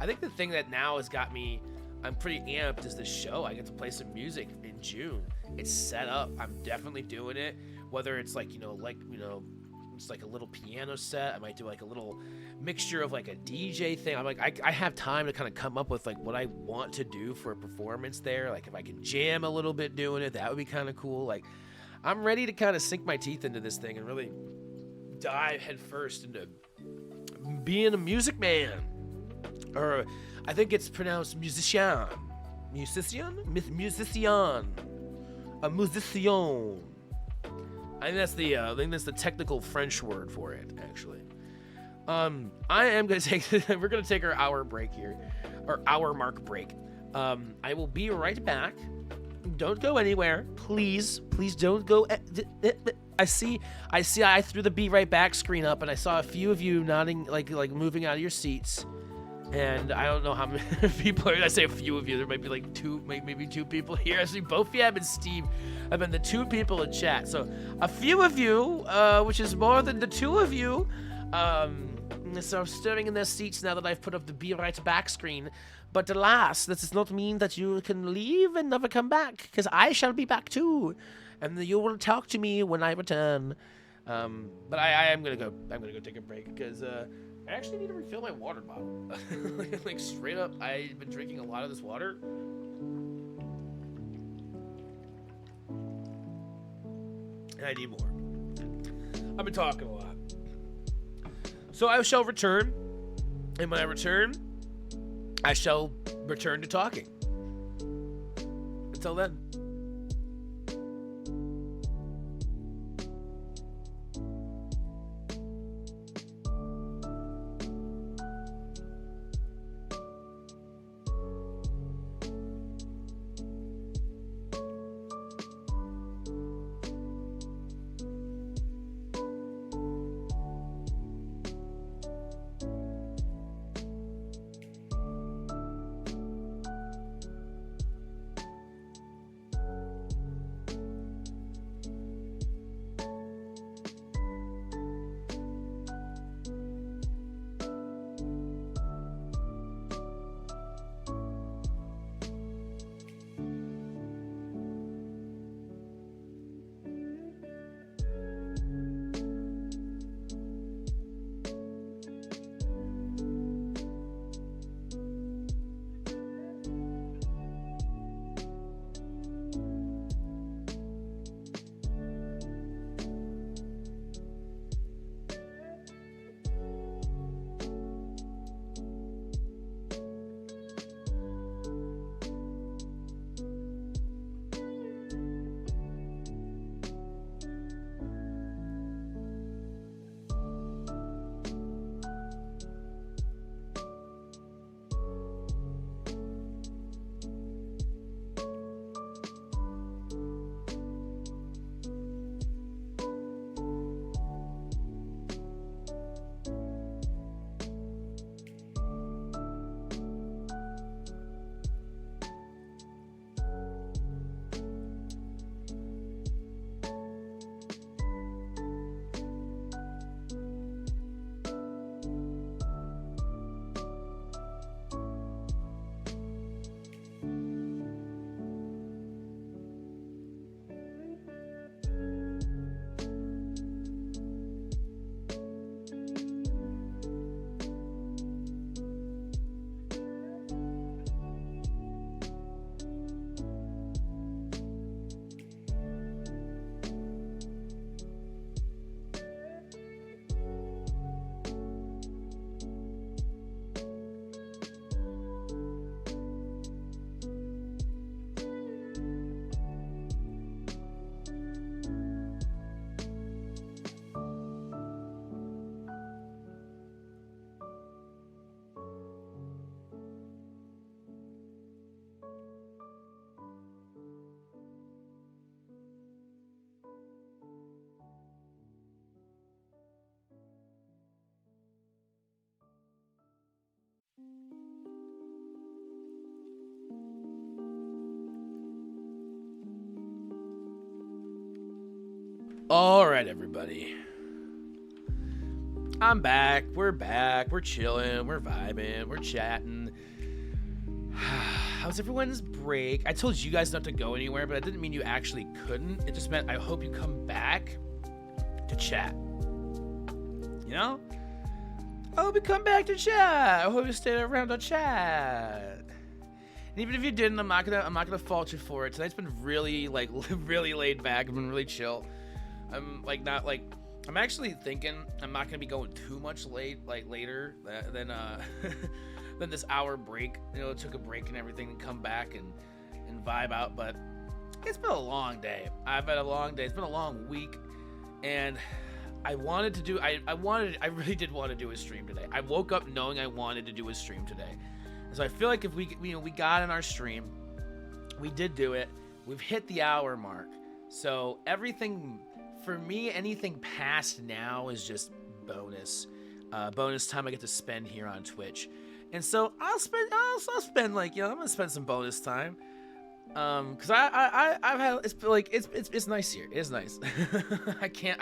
think the thing that now has got me. I'm pretty amped is the show. I get to play some music in June. It's set up. I'm definitely doing it. Whether it's it's like a little piano set. I might do like a little mixture of like a DJ thing. I'm like, I have time to kind of come up with like what I want to do for a performance there. Like if I can jam a little bit doing it, that would be kind of cool. Like I'm ready to kind of sink my teeth into this thing and really dive head first into being a music man. or I think it's pronounced musician. Musician? Musician. A musician. I think that's the technical French word for it, actually. I am gonna take we're gonna take our hour break here, our hour mark break. I will be right back. Don't go anywhere, please don't go. I threw the be right back screen up, and I saw a few of you nodding, like moving out of your seats. And I don't know how many people are. I say a few of you. There might be like maybe two people here. I see both Fab and Steve have been the two people in chat. So a few of you, which is more than the two of you, so stirring in their seats now that I've put up the be right back screen. But alas, this does not mean that you can leave and never come back, because I shall be back too, and you will talk to me when I return. But I am gonna go. I'm gonna go take a break because I actually need to refill my water bottle. Like straight up, I've been drinking a lot of this water. And I need more. I've been talking a lot. So I shall return. And when I return, I shall return to talking. Until then. All right, everybody. I'm back. We're back. We're chilling. We're vibing. We're chatting. How's everyone's break? I told you guys not to go anywhere, but I didn't mean you actually couldn't. It just meant I hope you come back to chat. You know? I hope you come back to chat. I hope you stay around to chat. And even if you didn't, I'm not gonna fault you for it. Tonight's been really really laid back. I've been really chill. I'm actually thinking I'm not gonna be going too much later than then this hour break. Took a break and everything and come back and vibe out. But it's been a long day. I've had a long day. It's been a long week, and I wanted to do. I really did want to do a stream today. I woke up knowing I wanted to do a stream today. So I feel like if we got in our stream, we did do it. We've hit the hour mark. So everything for me, anything past now is just bonus time I get to spend here on Twitch. And so I'll spend like, I'm gonna spend some bonus time. Cause I've had, it's nice here. It's nice. I can't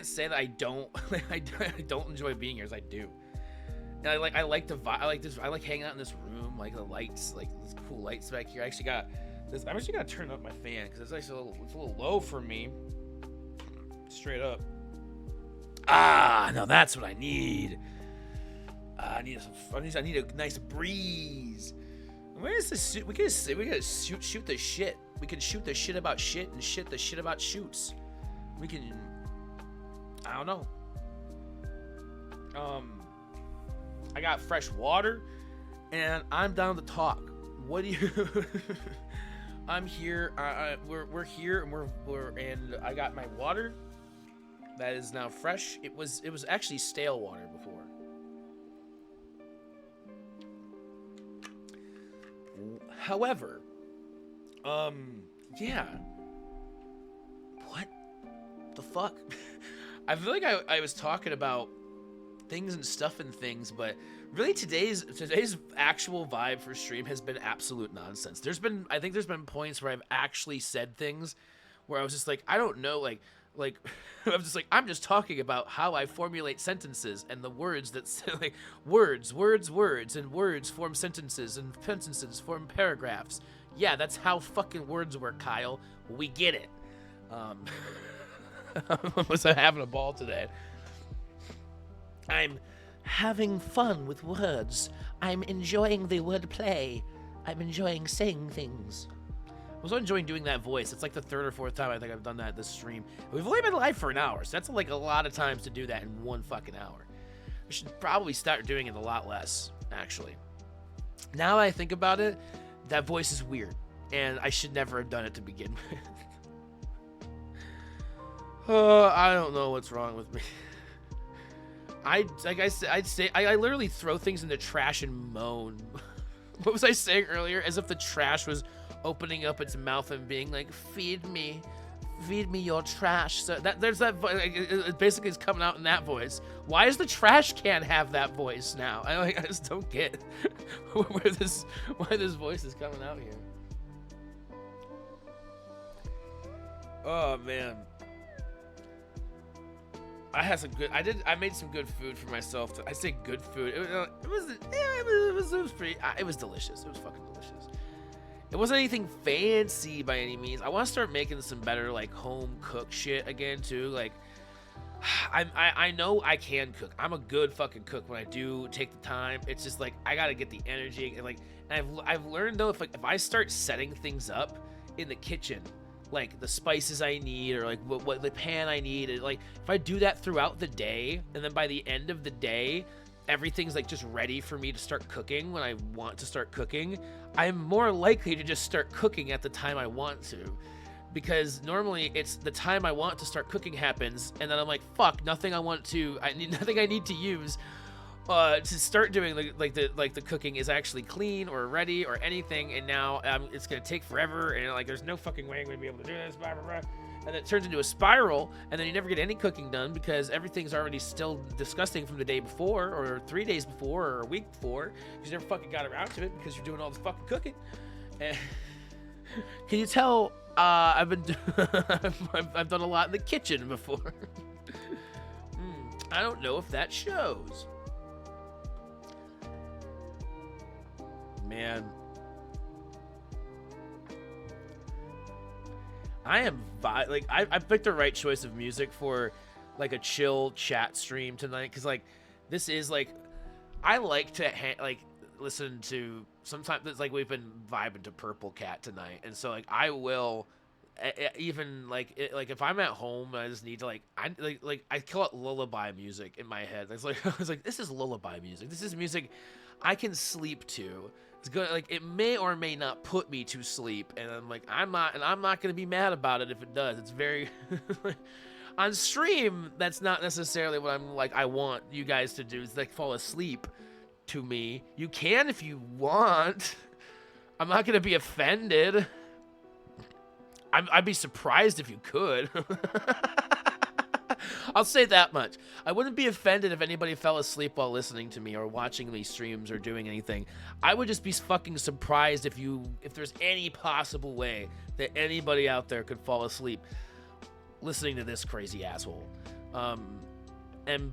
say that I don't I don't enjoy being here, as I do. And I like to vibe. I like hanging out in this room, like the lights, like these cool lights back here. I'm actually gonna turn up my fan because it's actually it's a little low for me. Straight up. No, that's what I need. I need a nice breeze. Where is this? We gotta shoot the shit. We can shoot the shit about shit and shit the shit about shoots. We can. I don't know. I got fresh water, and I'm down to talk. What do you? I'm here. We're here, and I got my water. That is now fresh. It was actually stale water before. However, yeah. What the fuck? I feel like I was talking about things and stuff and things, but really today's actual vibe for stream has been absolute nonsense. I think there's been points where I've actually said things where I was just like, I don't know, like I'm just talking about how I formulate sentences and the words that like words and words form sentences and sentences form paragraphs. Yeah, that's how fucking words work, Kyle. We get it. Was I having a ball today? I'm having fun with words. I'm enjoying the wordplay. I'm enjoying saying things. I was enjoying doing that voice. It's like the third or fourth time I think I've done that this stream. We've only been live for an hour, so that's like a lot of times to do that in one fucking hour. We should probably start doing it a lot less, actually. Now that I think about it, that voice is weird, and I should never have done it to begin with. I don't know what's wrong with me. I literally throw things in the trash and moan. What was I saying earlier? As if the trash was opening up its mouth and being like, feed me your trash. So it basically is coming out in that voice. Why does the trash can have that voice now? I just don't get why this voice is coming out here. Oh man, I made some good food for myself. I say good food. It was delicious. It was fucking delicious. It wasn't anything fancy by any means. I want to start making some better like home cook shit again too. Like I know I can cook. I'm a good fucking cook when I do take the time. It's just like I gotta get the energy and I've learned though if I start setting things up in the kitchen, like the spices I need or like what the pan I need, and like if I do that throughout the day and then by the end of the day everything's like just ready for me to start cooking when I want to start cooking, I'm more likely to just start cooking at the time I want to, because normally it's the time I want to start cooking happens and then I'm like, fuck, nothing I need to use to start doing the cooking is actually clean or ready or anything, and now it's gonna take forever and like there's no fucking way I'm gonna be able to do this, blah, blah, blah. And it turns into a spiral, and then you never get any cooking done because everything's already still disgusting from the day before or 3 days before or a week before because you never fucking got around to it because you're doing all the fucking cooking. And can you tell I've done a lot in the kitchen before? I don't know if that shows. Man, I picked the right choice of music for like a chill chat stream tonight, because like this is like I like to listen to, sometimes it's like we've been vibing to Purple Cat tonight, and so like I will even like if I'm at home and I just need to I call it lullaby music in my head. It's like I was like, this is lullaby music. This is music I can sleep to. It's good. Like it may or may not put me to sleep, and I'm not gonna be mad about it if it does. It's very on stream. That's not necessarily what I'm like. I want you guys to do is like fall asleep to me. You can if you want. I'm not gonna be offended. I'd be surprised if you could. I'll say that much. I wouldn't be offended if anybody fell asleep while listening to me or watching these streams or doing anything. I would just be fucking surprised if there's any possible way that anybody out there could fall asleep listening to this crazy asshole. And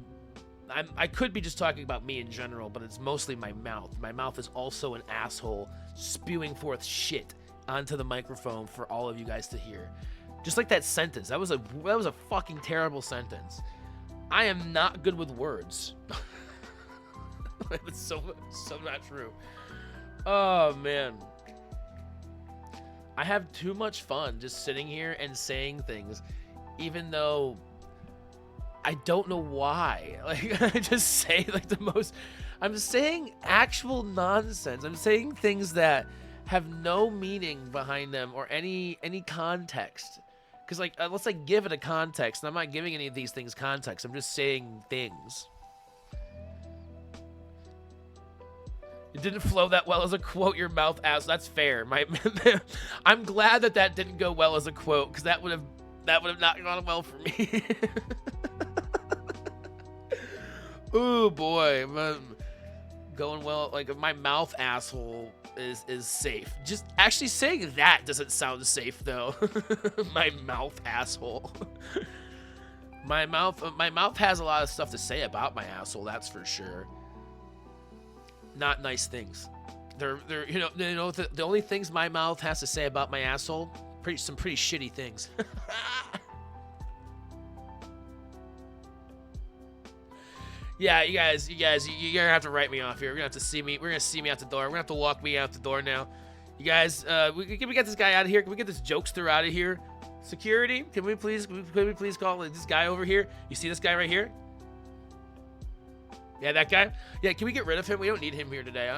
I could be just talking about me in general, but it's mostly my mouth. My mouth is also an asshole spewing forth shit onto the microphone for all of you guys to hear. Just like that sentence. That was a fucking terrible sentence. I am not good with words. It's so not true. Oh man. I have too much fun just sitting here and saying things, even though I don't know why. Like I just say like the most. I'm saying actual nonsense. I'm saying things that have no meaning behind them or any context. Because like let's like give it a context. And I'm not giving any of these things context. I'm just saying things. It didn't flow that well as a quote. Your mouth ass. That's fair. I'm glad that didn't go well as a quote because that would have not gone well for me. Ooh boy, going well. Like my mouth asshole is safe. Just actually saying that doesn't sound safe though. My mouth asshole. My mouth has a lot of stuff to say about my asshole. That's for sure. Not nice things. They're the only things my mouth has to say about my asshole. Some pretty shitty things. Yeah, you guys, you're gonna have to write me off here. We're gonna have to see me. We're gonna see me out the door. We're gonna have to walk me out the door now. You guys, we get this guy out of here. Can we get this jokester out of here? Security, can we please call this guy over here? You see this guy right here? Yeah, that guy. Yeah, can we get rid of him? We don't need him here today.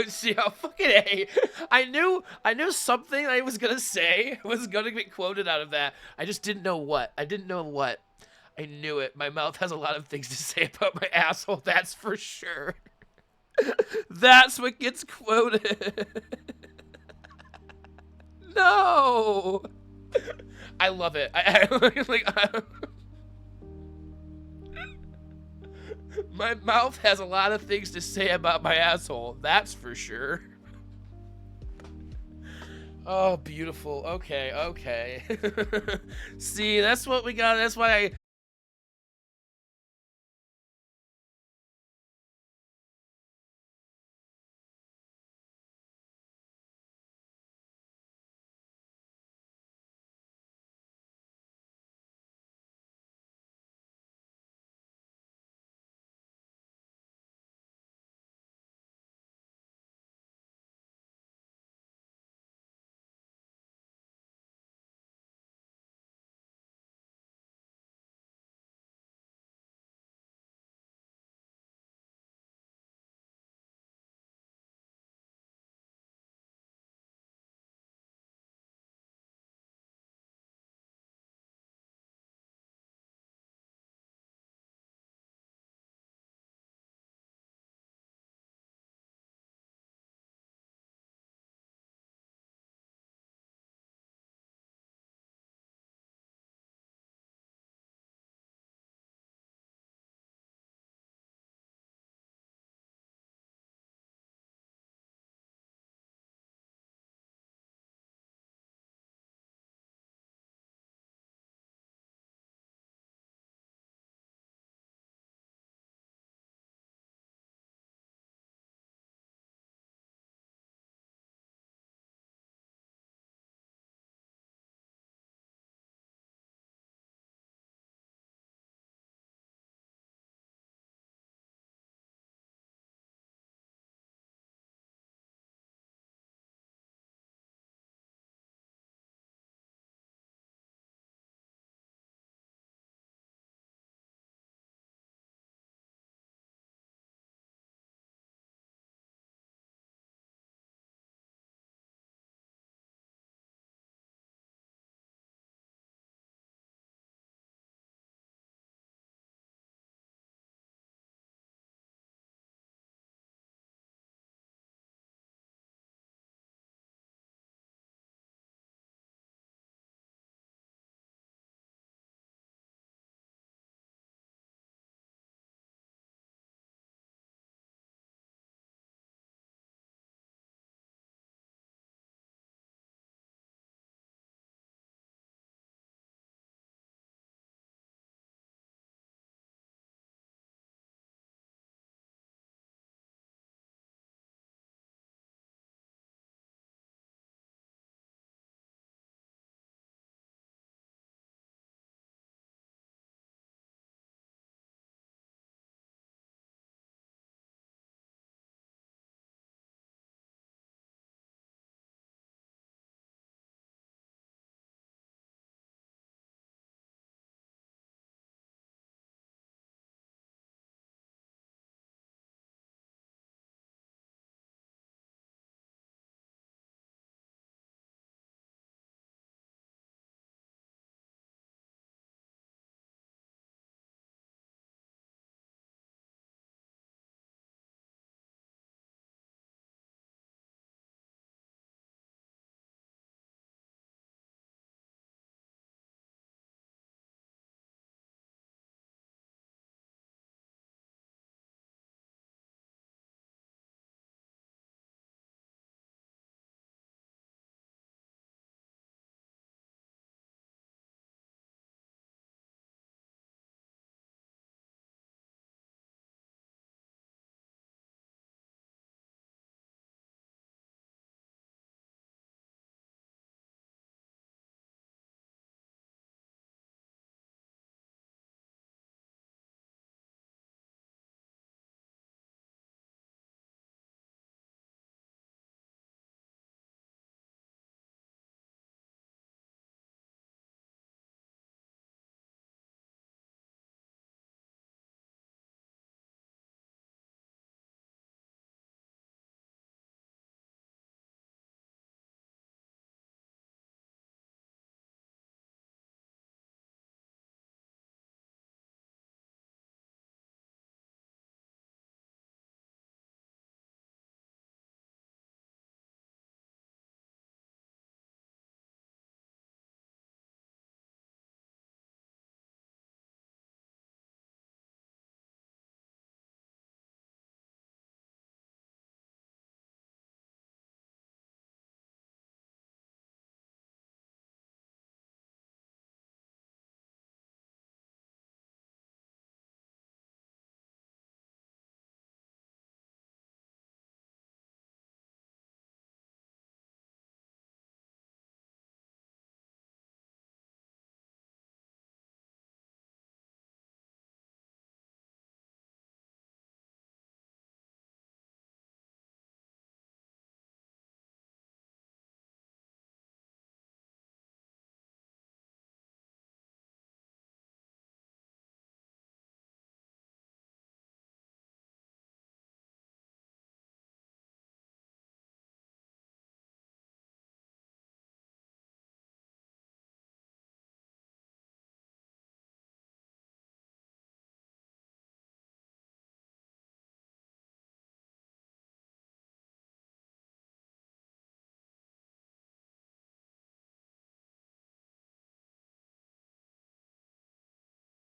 See how fucking A. I knew something I was gonna say was gonna get quoted out of that. I just didn't know what. I knew it. My mouth has a lot of things to say about my asshole, that's for sure. That's what gets quoted. No! I love it. My mouth has a lot of things to say about my asshole, that's for sure. Oh, beautiful. Okay. See, that's what we got. That's why I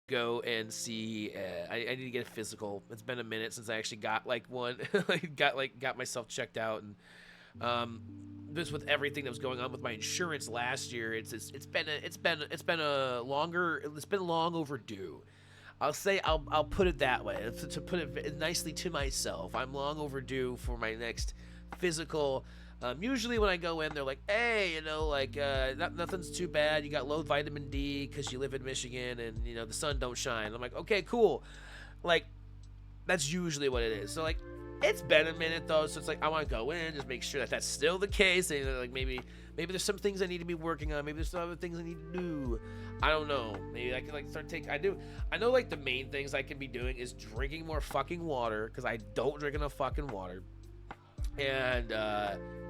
go and see. I need to get a physical. It's been a minute since I actually got like one. got myself checked out, and this with everything that was going on with my insurance last year. It's been long overdue. I'll put it that way. To put it nicely to myself, I'm long overdue for my next physical. Usually when I go in, they're like, "Hey, nothing's too bad. You got low vitamin D because you live in Michigan, and the sun don't shine." I'm like, "Okay, cool." Like, that's usually what it is. So like, it's been a minute though, so it's like I want to go in, just make sure that that's still the case. And like maybe there's some things I need to be working on. Maybe there's some other things I need to do. I don't know. Maybe I can like start taking. I know like the main things I can be doing is drinking more fucking water because I don't drink enough fucking water, and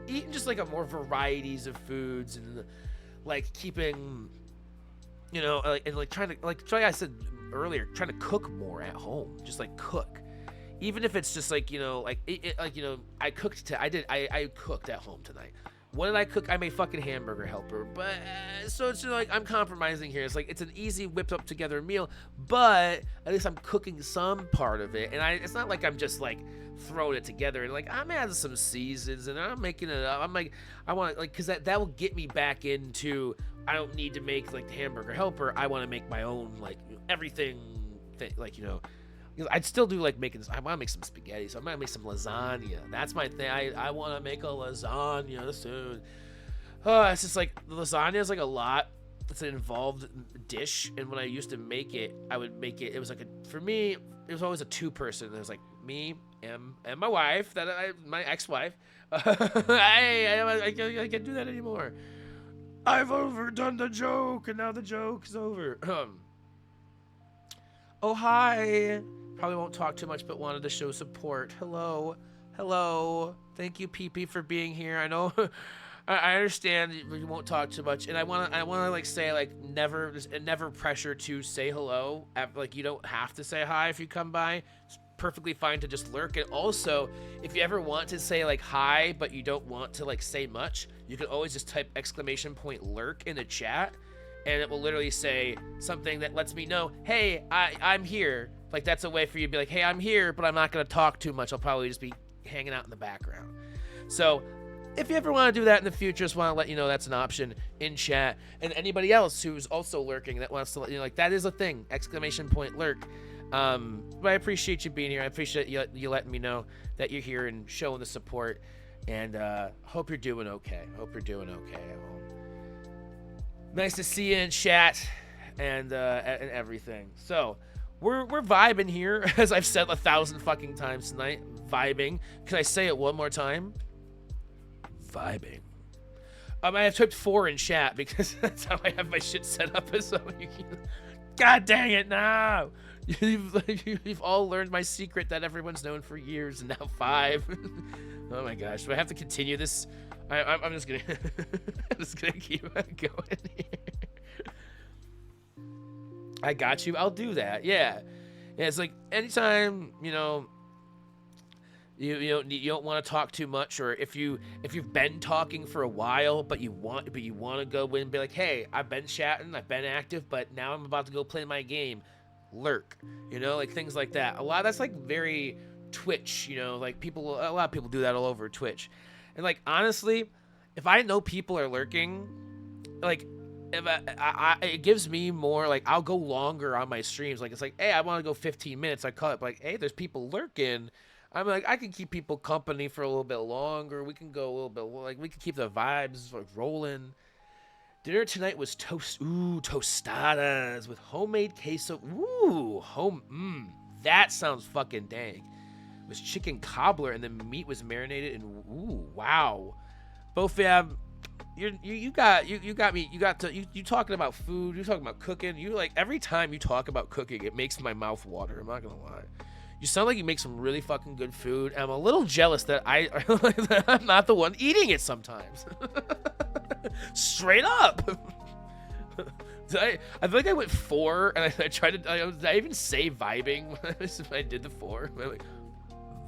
eating just like a more varieties of foods and like keeping, and like trying to like I said earlier, trying to cook more at home. Just like cook. Even if it's just like I cooked. I cooked at home tonight. What did I cook? I made fucking hamburger helper. But so it's like I'm compromising here. It's like it's an easy whipped up together meal, but at least I'm cooking some part of it, and it's not like I'm just like throwing it together and like I'm adding some seasons and I'm making it up. I'm like I want like because that will get me back into. I don't need to make like the hamburger helper. I want to make my own like everything. Because I'd still do like making. I want to make some spaghetti, so I'm gonna make some lasagna. That's my thing. I want to make a lasagna soon. It's just like lasagna is like a lot. It's an involved dish, and when I used to make it, I would make it. It was like for me, it was always a two-person. It was like me and my wife, my ex-wife. I can't do that anymore. I've overdone the joke, and now the joke's over. Oh hi. Probably won't talk too much, but wanted to show support. Hello. Thank you, PP, for being here. I know I understand you won't talk too much, and I wanna like say like never pressure to say hello. Like you don't have to say hi if you come by. It's perfectly fine to just lurk. And also, if you ever want to say like hi, but you don't want to like say much, you can always just type !lurk in the chat, and it will literally say something that lets me know, hey, I'm here. Like, that's a way for you to be like, hey, I'm here, but I'm not going to talk too much. I'll probably just be hanging out in the background. So if you ever want to do that in the future, just want to let you know that's an option in chat. And anybody else who's also lurking that wants to let you know, like, that is a thing, !lurk. But I appreciate you being here. I appreciate you letting me know that you're here and showing the support. And hope you're doing okay. Nice to see you in chat and everything. So we're vibing here, as I've said 1,000 fucking times tonight. Vibing. Can I say it one more time? Vibing. I have typed 4 in chat because that's how I have my shit set up. So God dang it! No, you've all learned my secret that everyone's known for years, and now 5. Oh my gosh, do I have to continue this? I'm just gonna keep going here. I got you. I'll do that. Yeah. It's like anytime you don't want to talk too much, or if you've been talking for a while, but you want to go in and be like, hey, I've been chatting, I've been active, but now I'm about to go play my game. Lurk. Like things like that. A lot that's like very Twitch. Like a lot of people do that all over Twitch. And like honestly, if I know people are lurking, like if it gives me more, like I'll go longer on my streams. Like it's like, hey, I want to go 15 minutes. I call it like, hey, there's people lurking. I'm like, I can keep people company for a little bit longer. We can go a little bit, like we can keep the vibes like rolling. Dinner tonight was tostadas with homemade queso. That sounds fucking dang. It was chicken cobbler, and the meat was marinated in wow. Bofab, you got me. You talking about food, you talking about cooking. You like every time you talk about cooking, it makes my mouth water. I'm not gonna lie. You sound like you make some really fucking good food. I'm a little jealous that that I'm not the one eating it sometimes. Straight up. I feel like I went 4, and I tried to. Did I even say vibing when I did the 4? I'm like,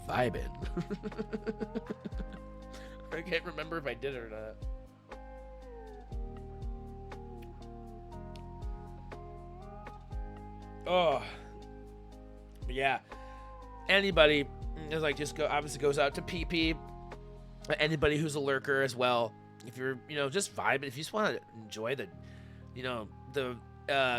vibing. I can't remember if I did it or not. Oh, yeah. Anybody is like, just go. Obviously, goes out to PP. Anybody who's a lurker as well. If you're, just vibing. If you just want to enjoy the, the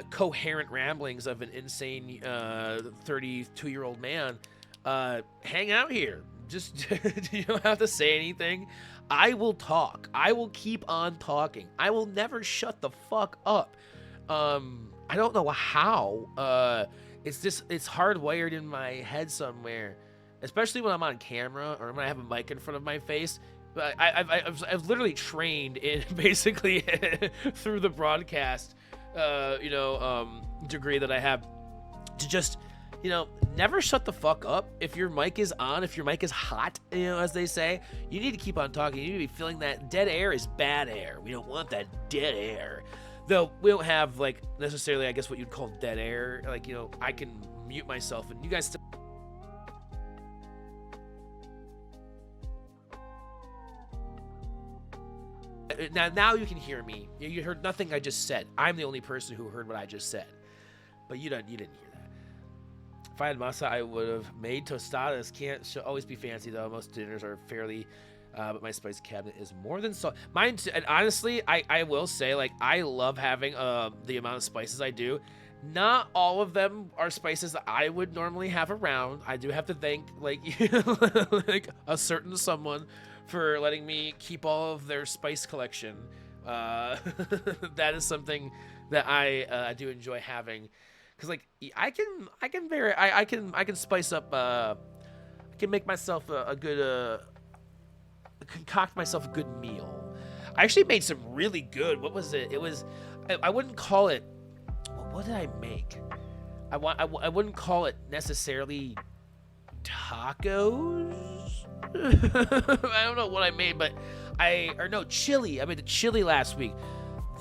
coherent ramblings of an insane 32-year-old man, hang out here. Just you don't have to say anything. I will talk. I will keep on talking. I will never shut the fuck up. I don't know how. It's hardwired in my head somewhere, especially when I'm on camera or when I have a mic in front of my face. But I've literally trained in basically through the broadcast, degree that I have to just, never shut the fuck up. If your mic is on, if your mic is hot, as they say, you need to keep on talking. You need to be feeling that dead air is bad air. We don't want that dead air. Though we don't have, like, necessarily, I guess, what you'd call dead air. Like, I can mute myself and you guys still... Now you can hear me. You heard nothing I just said. I'm the only person who heard what I just said. But you didn't hear that. If I had masa, I would have made tostadas. Should always be fancy, though. Most dinners are fairly... but my spice cabinet is more than so. Mine, and honestly, I will say, like, I love having the amount of spices I do. Not all of them are spices that I would normally have around. I do have to thank, like, like a certain someone for letting me keep all of their spice collection. That is something that I do enjoy having, because, like, I can spice up. I can make myself a good. Concoct myself a good meal. I actually made some really good. What was it? It was. I wouldn't call it. What did I make? I wouldn't call it necessarily tacos. I don't know what I made, but chili. I made the chili last week.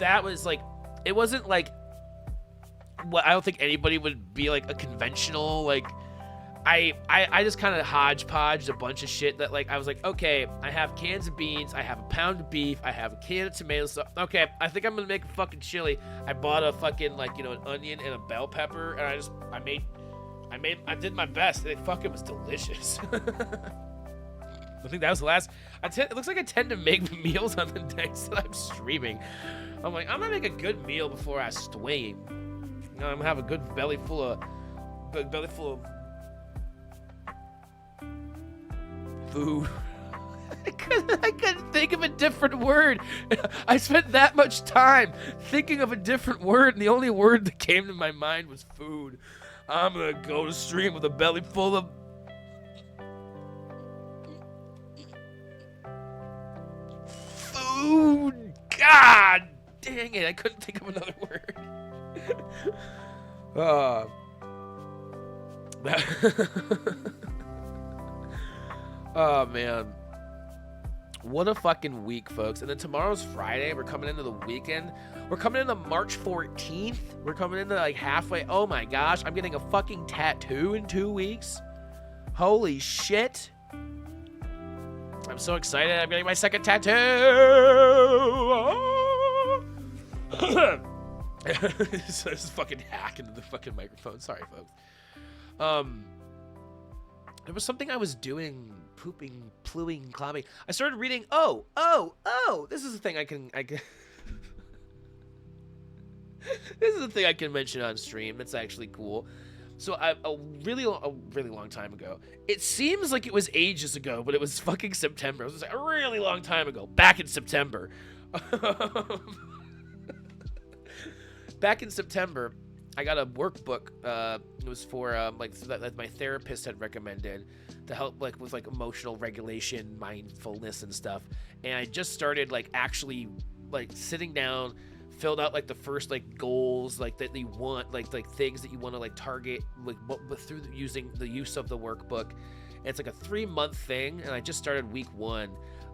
That was like, it wasn't like what I don't think anybody would be like a conventional like. I just kind of hodgepodged a bunch of shit that, like, I was like, okay, I have cans of beans, I have a pound of beef, I have a can of tomato sauce. Okay, I think I'm gonna make a fucking chili. I bought a fucking, like, an onion and a bell pepper, and I did my best. And it fucking was delicious. I think that was the last. It looks like I tend to make meals on the days that I'm streaming. I'm like, I'm gonna make a good meal before I stream. I'm gonna have a good belly full of food. I couldn't think of a different word. I spent that much time thinking of a different word, and the only word that came to my mind was food. I'm gonna go to stream with a belly full of food. God dang it, I couldn't think of another word. Oh, man. What a fucking week, folks. And then tomorrow's Friday. We're coming into the weekend. We're coming into March 14th. We're coming into, like, halfway. Oh, my gosh. I'm getting a fucking tattoo in 2 weeks. Holy shit. I'm so excited. I'm getting my second tattoo. Oh. This is fucking hack into the fucking microphone. Sorry, folks. There was something I was doing, pooping, plewing, clombing. I started reading. Oh! This is the thing I can. This is the thing I can mention on stream. That's actually cool. So a really long time ago. It seems like it was ages ago, but it was fucking September. It was a really long time ago. Back in September. Back in September, I got a workbook. It was for that my therapist had recommended to help like with like emotional regulation, mindfulness, and stuff. And I just started like actually like sitting down, filled out like the first like goals like that you want, like things that you want to like target like through using the use of the workbook. And it's like a 3-month thing, and I just started week 1.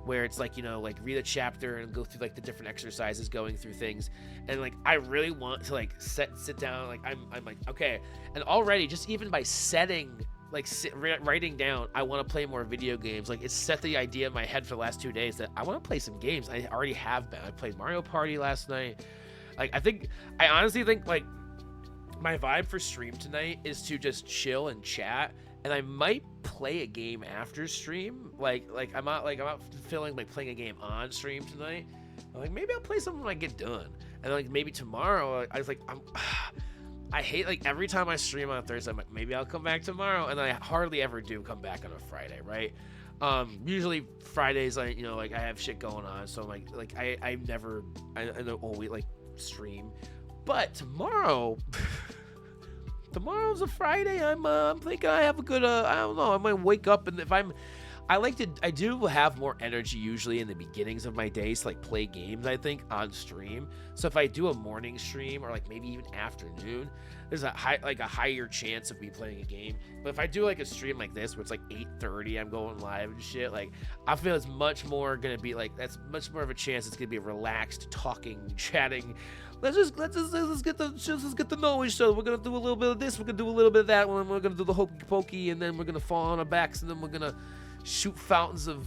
Where it's like, like read a chapter and go through like the different exercises, going through things. And like, I really want to like sit down. Like I'm like, okay. And already just even by setting, like writing down, I want to play more video games. Like it's set the idea in my head for the last 2 days that I want to play some games. I already have been. I played Mario Party last night. Like I honestly think like my vibe for stream tonight is to just chill and chat, and I might play a game after stream. I'm not feeling like playing a game on stream tonight. I'm like, maybe I'll play something when I get done, and like maybe tomorrow. I was like, I hate, like, every time I stream on a Thursday, I'm like, maybe I'll come back tomorrow, and I hardly ever do come back on a Friday, right? Usually Fridays, I have shit going on, so I don't always like stream. But tomorrow's a Friday. I'm thinking I have a good I don't know, I might wake up, and I do have more energy usually in the beginnings of my days to like play games, I think, on stream. So if I do a morning stream or like maybe even afternoon, there's a higher chance of me playing a game. But if I do like a stream like this where it's like 8:30, I'm going live and shit, like I feel it's much more gonna be like, that's much more of a chance it's gonna be relaxed, talking, chatting. Let's get the know each other. We're gonna do a little bit of this, we're gonna do a little bit of that one, we're gonna do the hokey pokey, and then we're gonna fall on our backs, and then we're gonna shoot fountains of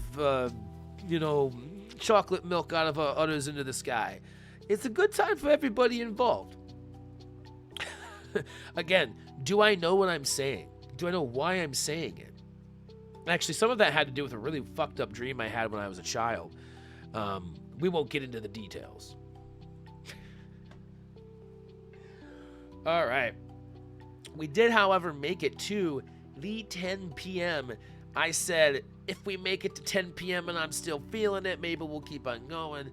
chocolate milk out of our udders into the sky. It's a good time for everybody involved. Again, do I know what I'm saying? Do I know why I'm saying it? Actually, some of that had to do with a really fucked up dream I had when I was a child. We won't get into the details. All right. We did, however, make it to the 10 p.m. I said, if we make it to 10 p.m. and I'm still feeling it, maybe we'll keep on going.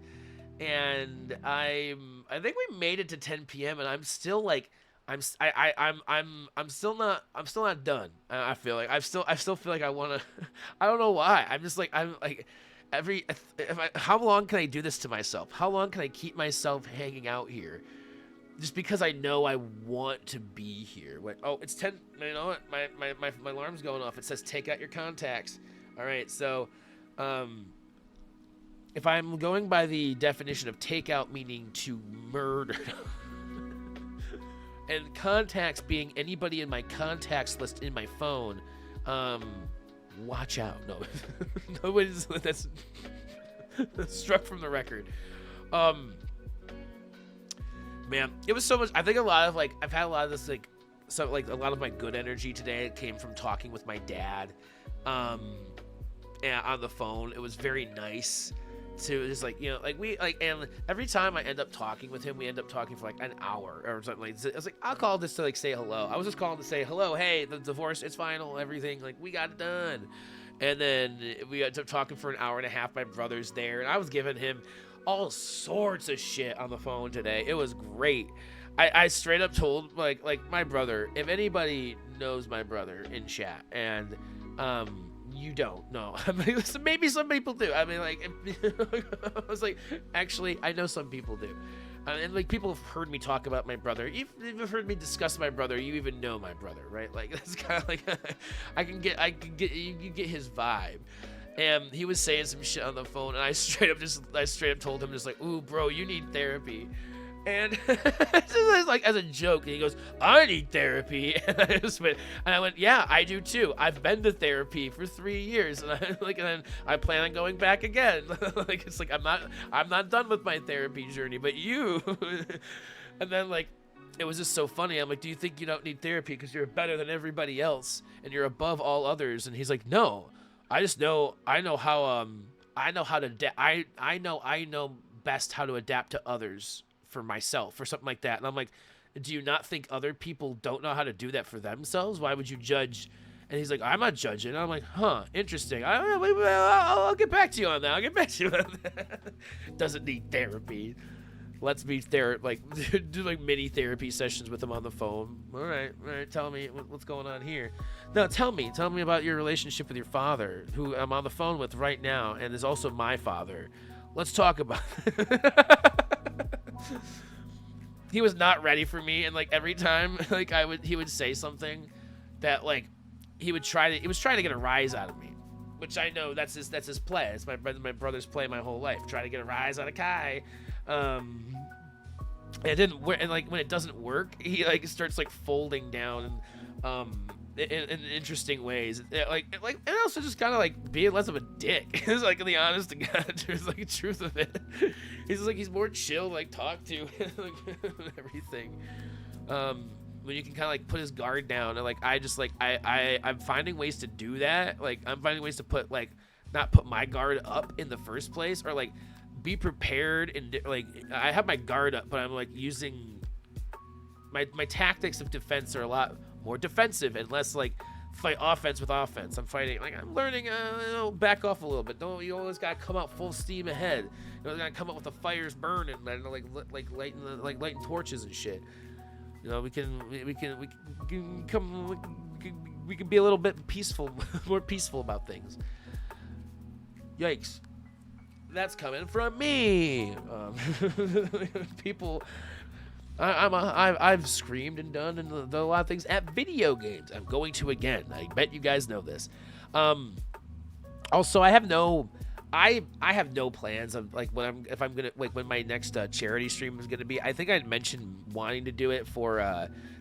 And I think we made it to 10 p.m. and I'm still like, I'm still not done. I feel like I still feel like I want to. I don't know why. I'm like how long can I do this to myself? How long can I keep myself hanging out here? Just because I know I want to be here. It's 10. You know what? My alarm's going off. It says take out your contacts. All right, so if I'm going by the definition of take out meaning to murder, and contacts being anybody in my contacts list in my phone, watch out. No, nobody's, that's struck from the record. Man, it was so much. I think a lot of I've had a lot of this a lot of my good energy today came from talking with my dad, and on the phone. It was very nice to just and every time I end up talking with him, we end up talking for like an hour or something. I was like, I'll call this to say hello. I was just calling to say hello. Hey, the divorce, it's final, everything. We got it done. And then we ended up talking for an hour and a half. My brother's there, and I was giving him all sorts of shit on the phone today. It was great. I straight up told my brother, if anybody knows my brother in chat, and you don't know. I mean, maybe some people do. I mean, I was like, actually, I know some people do. And people have heard me talk about my brother. You've heard me discuss my brother. You even know my brother, right? That's kind of you get his vibe. And he was saying some shit on the phone, and I straight up told him ooh, bro, you need therapy. And just as a joke, and he goes, I need therapy. And I went, yeah, I do too. I've been to therapy for 3 years, and and then I plan on going back again. I'm not done with my therapy journey, but you. And then it was just so funny. I'm like, do you think you don't need therapy because you're better than everybody else and you're above all others? And he's like, no, I know best how to adapt to others for myself or something like that. And I'm like, do you not think other people don't know how to do that for themselves? Why would you judge? And he's like, I'm not judging. And I'm like, huh, interesting. I'll get back to you on that. Doesn't need therapy. Let's be do mini therapy sessions with him on the phone. All right, tell me what's going on here. No, tell me about your relationship with your father, who I'm on the phone with right now, and is also my father. Let's talk about it. He was not ready for me, and every time he would say something that he was trying to get a rise out of me, which I know that's his play. It's my brother's play my whole life, trying to get a rise out of Kai. It didn't work, and when it doesn't work, he starts folding down in interesting ways, and also just kind of being less of a dick. It's the honest to God truth of it. He's more chill, talk to, everything. when you can kind of like put his guard down, and like I just like I'm finding ways to do that. Like I'm finding ways to put like not put my guard up in the first place, or like be prepared, and like I have my guard up, but I'm like using my tactics of defense are a lot more defensive and less like fight offense with offense. I'm fighting like I'm learning back off a little bit. Don't you always gotta come out full steam ahead. You know, gotta come up with the fires burning, like lighting torches and shit. You know, we can be a little bit peaceful, more peaceful about things. Yikes. That's coming from me. People, I've screamed and done a lot of things at video games. I'm going to again. I bet you guys know this. Also, I have no plans of like when my next charity stream is gonna be. I think I'd mentioned wanting to do it for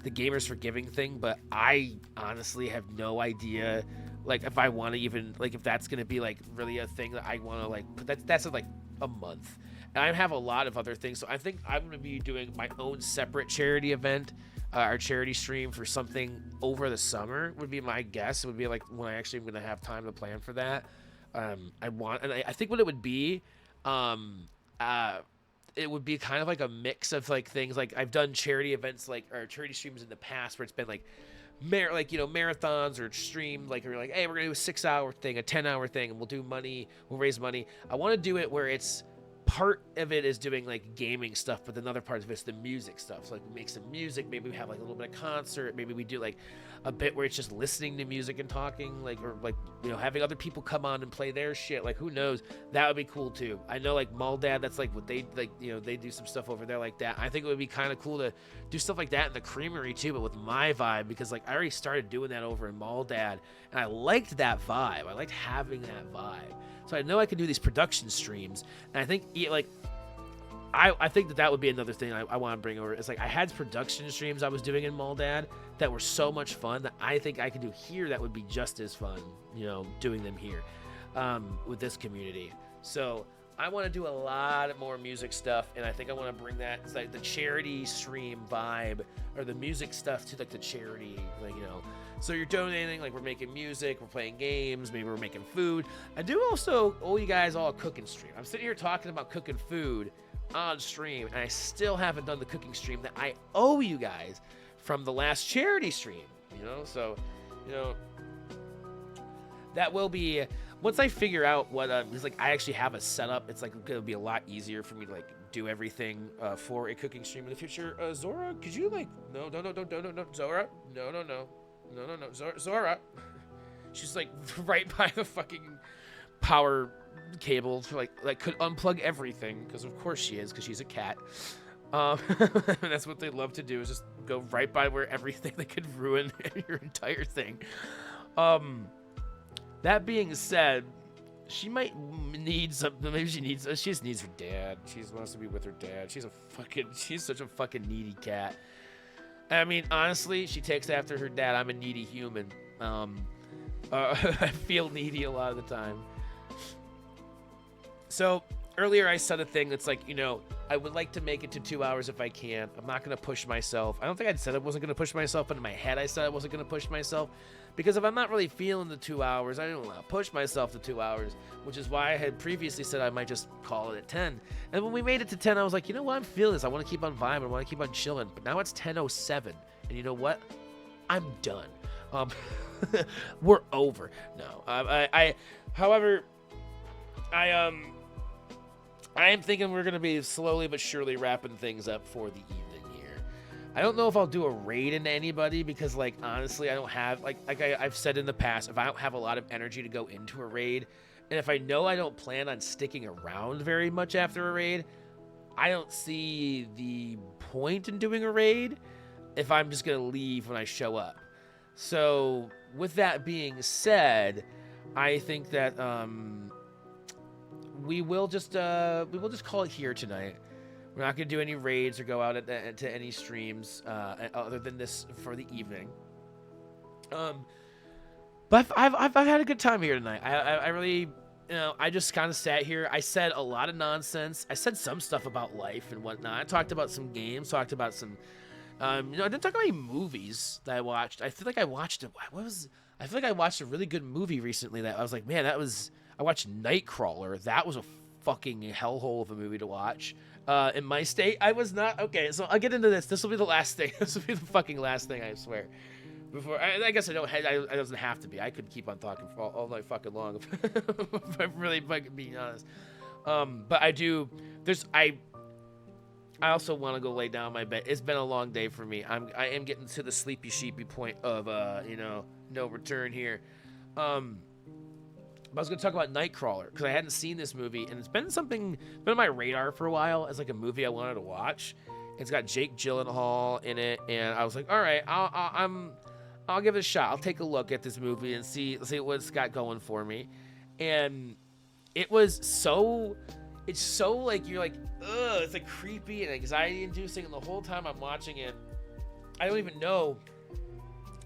the Gamers for Giving thing, but I honestly have no idea. Like if I want to even like if that's gonna be like really a thing that I want to like put that's like a month, and I have a lot of other things, so I think I'm gonna be doing my own separate charity event, our charity stream for something over the summer would be my guess. It would be like when I actually am gonna have time to plan for that. I think what it would be, it would be kind of like a mix of like things like I've done charity events like or charity streams in the past where it's been like marathons or stream like or like, hey, we're gonna do a 6-hour thing, a 10-hour thing, and we'll raise money. I want to do it where it's part of it is doing like gaming stuff, but another part of it's the music stuff. So like we make some music, maybe we have like a little bit of concert, maybe we do like a bit where it's just listening to music and talking, like or like having other people come on and play their shit. Like who knows? That would be cool too. I know like Maldad, that's like what they like. They do some stuff over there like that. I think it would be kind of cool to do stuff like that in the Creamery too, but with my vibe, because like I already started doing that over in Maldad, and I liked that vibe. I liked having that vibe. So I know I can do these production streams, and I think like I think that would be another thing I want to bring over. It's like I had production streams I was doing in Maldad that were so much fun that I think I could do here that would be just as fun, doing them here with this community. So I want to do a lot more music stuff, and I think I want to bring that like the charity stream vibe or the music stuff to like the charity, So you're donating, like we're making music, we're playing games, maybe we're making food. I do also owe you guys all a cooking stream. I'm sitting here talking about cooking food on stream, and I still haven't done the cooking stream that I owe you guys from the last charity stream, So, that will be once I figure out what because like I actually have a setup. It's like gonna be a lot easier for me to like do everything for a cooking stream in the future. Zora, could you like no, Zora, no, Zora. She's like right by the fucking power cable to like could unplug everything, because of course she is, because she's a cat. That's what they love to do, is just go right by where everything that could ruin your entire thing. That being said, she might need something. Maybe she just needs her dad. She wants to be with her dad. She's such a fucking needy cat. I mean, honestly, she takes after her dad. I'm a needy human. I feel needy a lot of the time. So earlier I said a thing that's like, I would like to make it to 2 hours if I can. I'm not going to push myself. I don't think I said I wasn't going to push myself, but in my head I said I wasn't going to push myself. Because if I'm not really feeling the 2 hours, I don't want to push myself to 2 hours, which is why I had previously said I might just call it at 10. And when we made it to 10, I was like, you know what? I'm feeling this. I want to keep on vibing. I want to keep on chilling. But now it's 10:07. And you know what? I'm done. We're over. No. However, I am thinking we're going to be slowly but surely wrapping things up for the evening here. I don't know if I'll do a raid into anybody, because, like, honestly, I don't have, I've said in the past, if I don't have a lot of energy to go into a raid, and if I know I don't plan on sticking around very much after a raid, I don't see the point in doing a raid if I'm just going to leave when I show up. So, with that being said, I think that, we will just call it here tonight. We're not going to do any raids or go out to any streams other than this for the evening. But I've had a good time here tonight. I really, I just kind of sat here. I said a lot of nonsense. I said some stuff about life and whatnot. I talked about some games. Talked about some I didn't talk about any movies that I watched. I feel like I watched I feel like I watched a really good movie recently that I was like, man, I watched Nightcrawler. That was a fucking hellhole of a movie to watch. In my state, I was not okay. So I'll get into this. This will be the last thing. This will be the fucking last thing. I swear. Before I guess I don't. I doesn't have to be. I could keep on talking for all night fucking long. If I'm really fucking being honest. But I do. I also want to go lay down my bed. It's been a long day for me. I am getting to the sleepy sheepy point of no return here. But I was gonna talk about Nightcrawler because I hadn't seen this movie and it's been on my radar for a while as like a movie I wanted to watch. It's got Jake Gyllenhaal in it, and I was like, all right, I'll give it a shot. I'll take a look at this movie and see what it's got going for me. And it's so like you're like, ugh, it's like creepy and anxiety inducing, and the whole time I'm watching it, I don't even know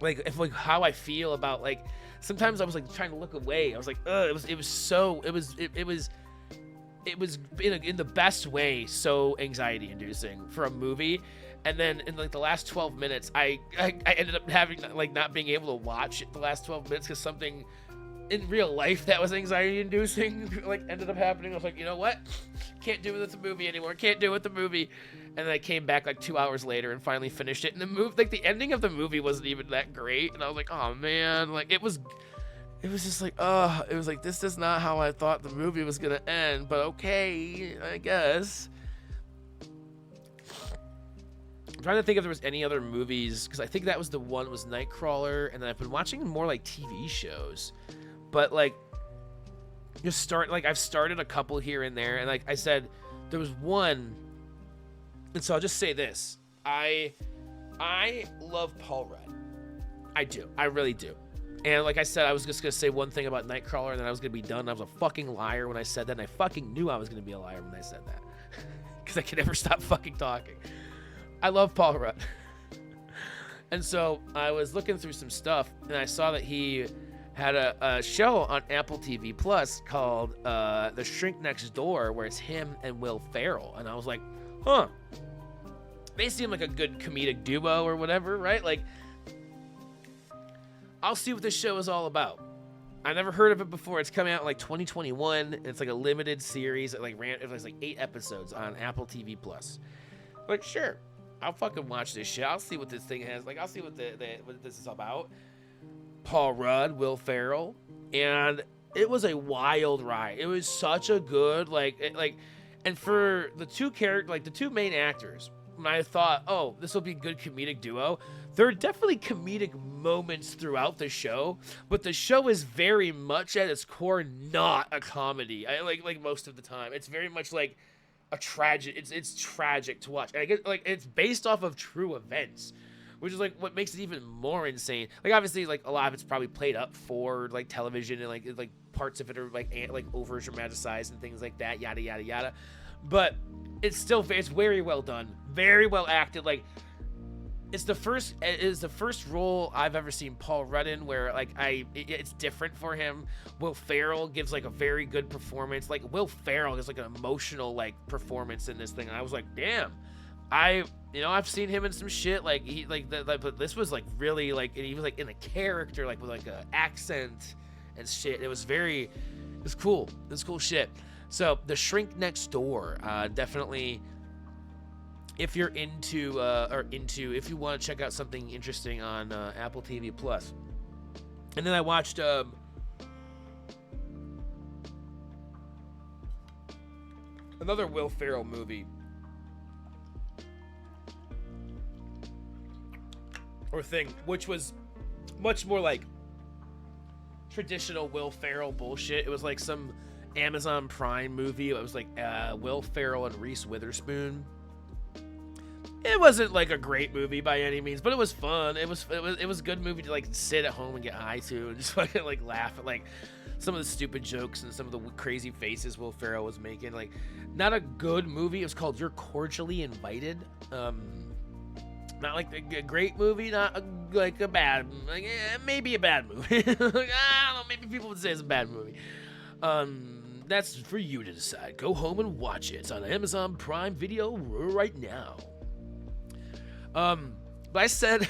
like how I feel about like sometimes I was like trying to look away. I was like, ugh, it was in the best way so anxiety inducing for a movie. And then in like the last 12 minutes, I ended up having like not being able to watch it the last 12 minutes because something in real life that was anxiety inducing like ended up happening. I was like, you know what? Can't do it with the movie anymore. Can't do it with the movie. And then I came back like 2 hours later and finally finished it. And the ending of the movie wasn't even that great. And I was like, oh man, like it was just like, it was like, this is not how I thought the movie was gonna end, but okay, I guess. I'm trying to think if there was any other movies, because I think that was the one was Nightcrawler, and then I've been watching more like TV shows. But like I've started a couple here and there, and like I said, there was one, and so I'll just say this. I love Paul Rudd. I do. I really do. And like I said, I was just going to say one thing about Nightcrawler, and then I was going to be done. I was a fucking liar when I said that, and I fucking knew I was going to be a liar when I said that. Because I can never stop fucking talking. I love Paul Rudd. And so I was looking through some stuff, and I saw that he had a show on Apple TV Plus called The Shrink Next Door, where it's him and Will Ferrell. And I was like, huh. They seem like a good comedic duo or whatever, right? Like, I'll see what this show is all about. I never heard of it before. It's coming out in like 2021. And it's like a limited series. It was like 8 episodes on Apple TV Plus. Like, sure, I'll fucking watch this shit. I'll see what this thing has. Like, I'll see what what this is about. Paul Rudd, Will Ferrell, and it was a wild ride. It was such a good and for the two main actors, when I thought, oh, this will be a good comedic duo, there are definitely comedic moments throughout the show, but the show is very much at its core not a comedy. I like most of the time. It's very much like a tragic. It's tragic to watch. And I get like it's based off of true events, which is like what makes it even more insane. Like obviously like a lot of it's probably played up for like television and like parts of it are like over dramatized and things like that, yada yada yada. But it's very well done, very well acted. Like it's the first role I've ever seen Paul Rudd in where like it's different for him. Will Ferrell gives like a very good performance. Like Will Ferrell is like an emotional like performance in this thing. And I was like, damn, I've seen him in some shit but this was like really like he was like in a character like with like a accent and shit. It was cool. It was cool shit. So The Shrink Next Door, definitely. If you're if you want to check out something interesting on Apple TV Plus. And then I watched another Will Ferrell movie or thing, which was much more like traditional Will Ferrell bullshit. It was like some Amazon Prime movie. It was like Will Ferrell and Reese Witherspoon. It wasn't like a great movie by any means, but it was fun. It was a good movie to like sit at home and get high to and just fucking like laugh at like some of the stupid jokes and some of the crazy faces Will Ferrell was making. Like, not a good movie. It was called You're Cordially Invited. Not like a great movie, not like a bad, maybe a bad movie. I don't know. Maybe people would say it's a bad movie. That's for you to decide. Go home and watch it. It's on Amazon Prime Video right now. But I said,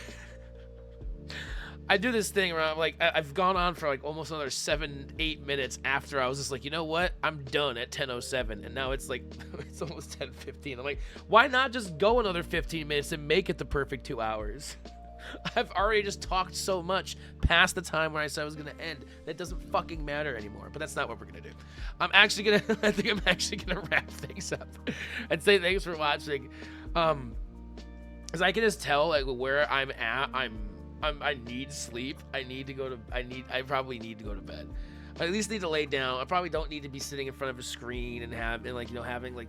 I do this thing where I'm like, I've gone on for like almost another 7-8 minutes after I was just like, you know what? I'm done at 10:07, and now it's like it's almost 10:15. I'm like, why not just go another 15 minutes and make it the perfect 2 hours? I've already just talked so much past the time where I said I was gonna end. That doesn't fucking matter anymore. But that's not what we're gonna do. I think I'm actually gonna wrap things up and say thanks for watching. Because I can just tell like where I'm at. I need sleep. I probably need to go to bed. I at least need to lay down. I probably don't need to be sitting in front of a screen and having like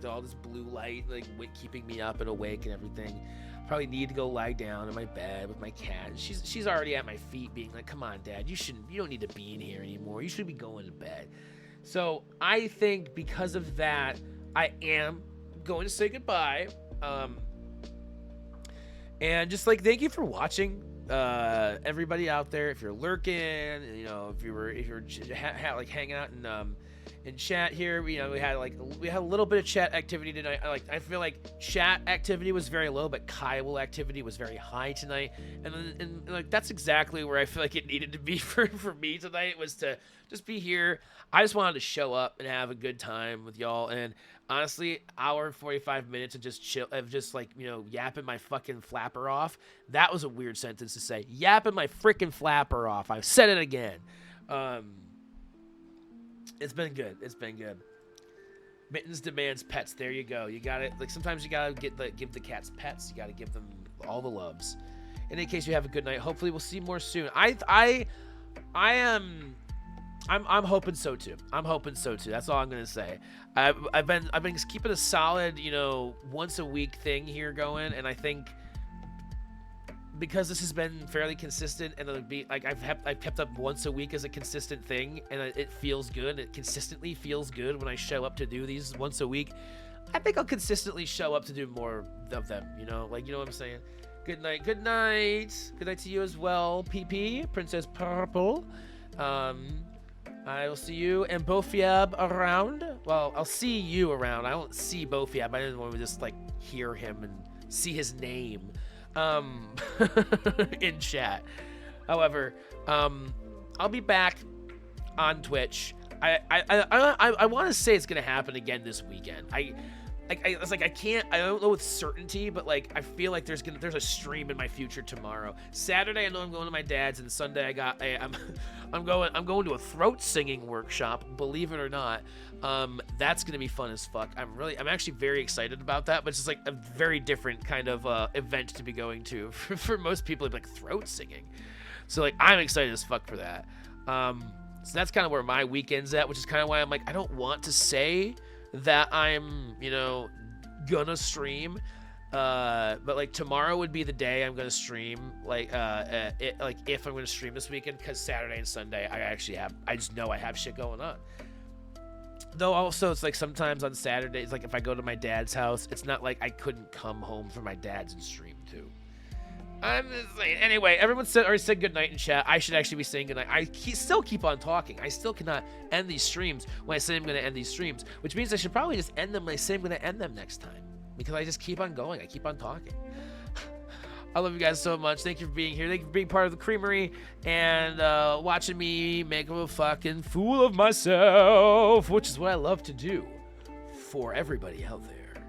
all this blue light like keeping me up and awake and everything. I probably need to go lie down in my bed with my cat. She's already at my feet being like, "Come on, Dad, you don't need to be in here anymore. You should be going to bed." So I think because of that, I am going to say goodbye. And just like thank you for watching. Everybody out there, if you're lurking, if you're like hanging out in chat here, we had a little bit of chat activity tonight. I feel like chat activity was very low, but Kyle activity was very high tonight, and like that's exactly where I feel like it needed to be for me tonight, was to just be here. I just wanted to show up and have a good time with y'all, and honestly, hour and 45 minutes of just chill, of just like, yapping my fucking flapper off. That was a weird sentence to say. Yapping my freaking flapper off. I've said it again. It's been good. It's been good. Mittens demands pets. There you go. You got it. Like sometimes you gotta give the cats pets. You gotta give them all the loves. In any case, you have a good night. Hopefully, we'll see more soon. I'm hoping so too. That's all I'm gonna say. I've been just keeping a solid, once a week thing here going, and I think because this has been fairly consistent, and it'll be like I've kept up once a week as a consistent thing, and it feels good. It consistently feels good when I show up to do these once a week. I think I'll consistently show up to do more of them. You know what I'm saying? Good night. Good night. Good night to you as well, PP Princess Purple. I will see you and Bofiab around. Well, I'll see you around. I won't see Bofiab. I didn't want to just like hear him and see his name in chat. However, I'll be back on Twitch. I want to say it's gonna happen again this weekend. I don't know with certainty, but like I feel like there's a stream in my future tomorrow. Saturday I know I'm going to my dad's, and Sunday I'm going to a throat singing workshop, believe it or not. That's gonna be fun as fuck. I'm actually very excited about that, but it's just like a very different kind of event to be going to. For most people, it'd be like throat singing. So like I'm excited as fuck for that. So that's kind of where my weekend's at, which is kind of why I'm like I don't want to say that I'm, gonna stream, but like tomorrow would be the day I'm gonna stream, if I'm gonna stream this weekend, because Saturday and Sunday I just know I have shit going on. Though also it's like sometimes on Saturdays, like if I go to my dad's house, it's not like I couldn't come home from my dad's and stream too. I'm just saying. Anyway, everyone already said goodnight in chat. I should actually be saying goodnight. I still keep on talking. I still cannot end these streams when I say I'm going to end these streams, which means I should probably just end them when I say I'm going to end them next time, because I just keep on going. I keep on talking. I love you guys so much. Thank you for being here. Thank you for being part of the Creamery and watching me make a fucking fool of myself, which is what I love to do for everybody out there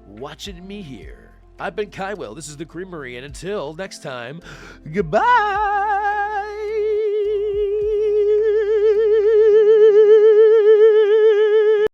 watching me here. I've been Kywell. This is the Creamery, and until next time, goodbye.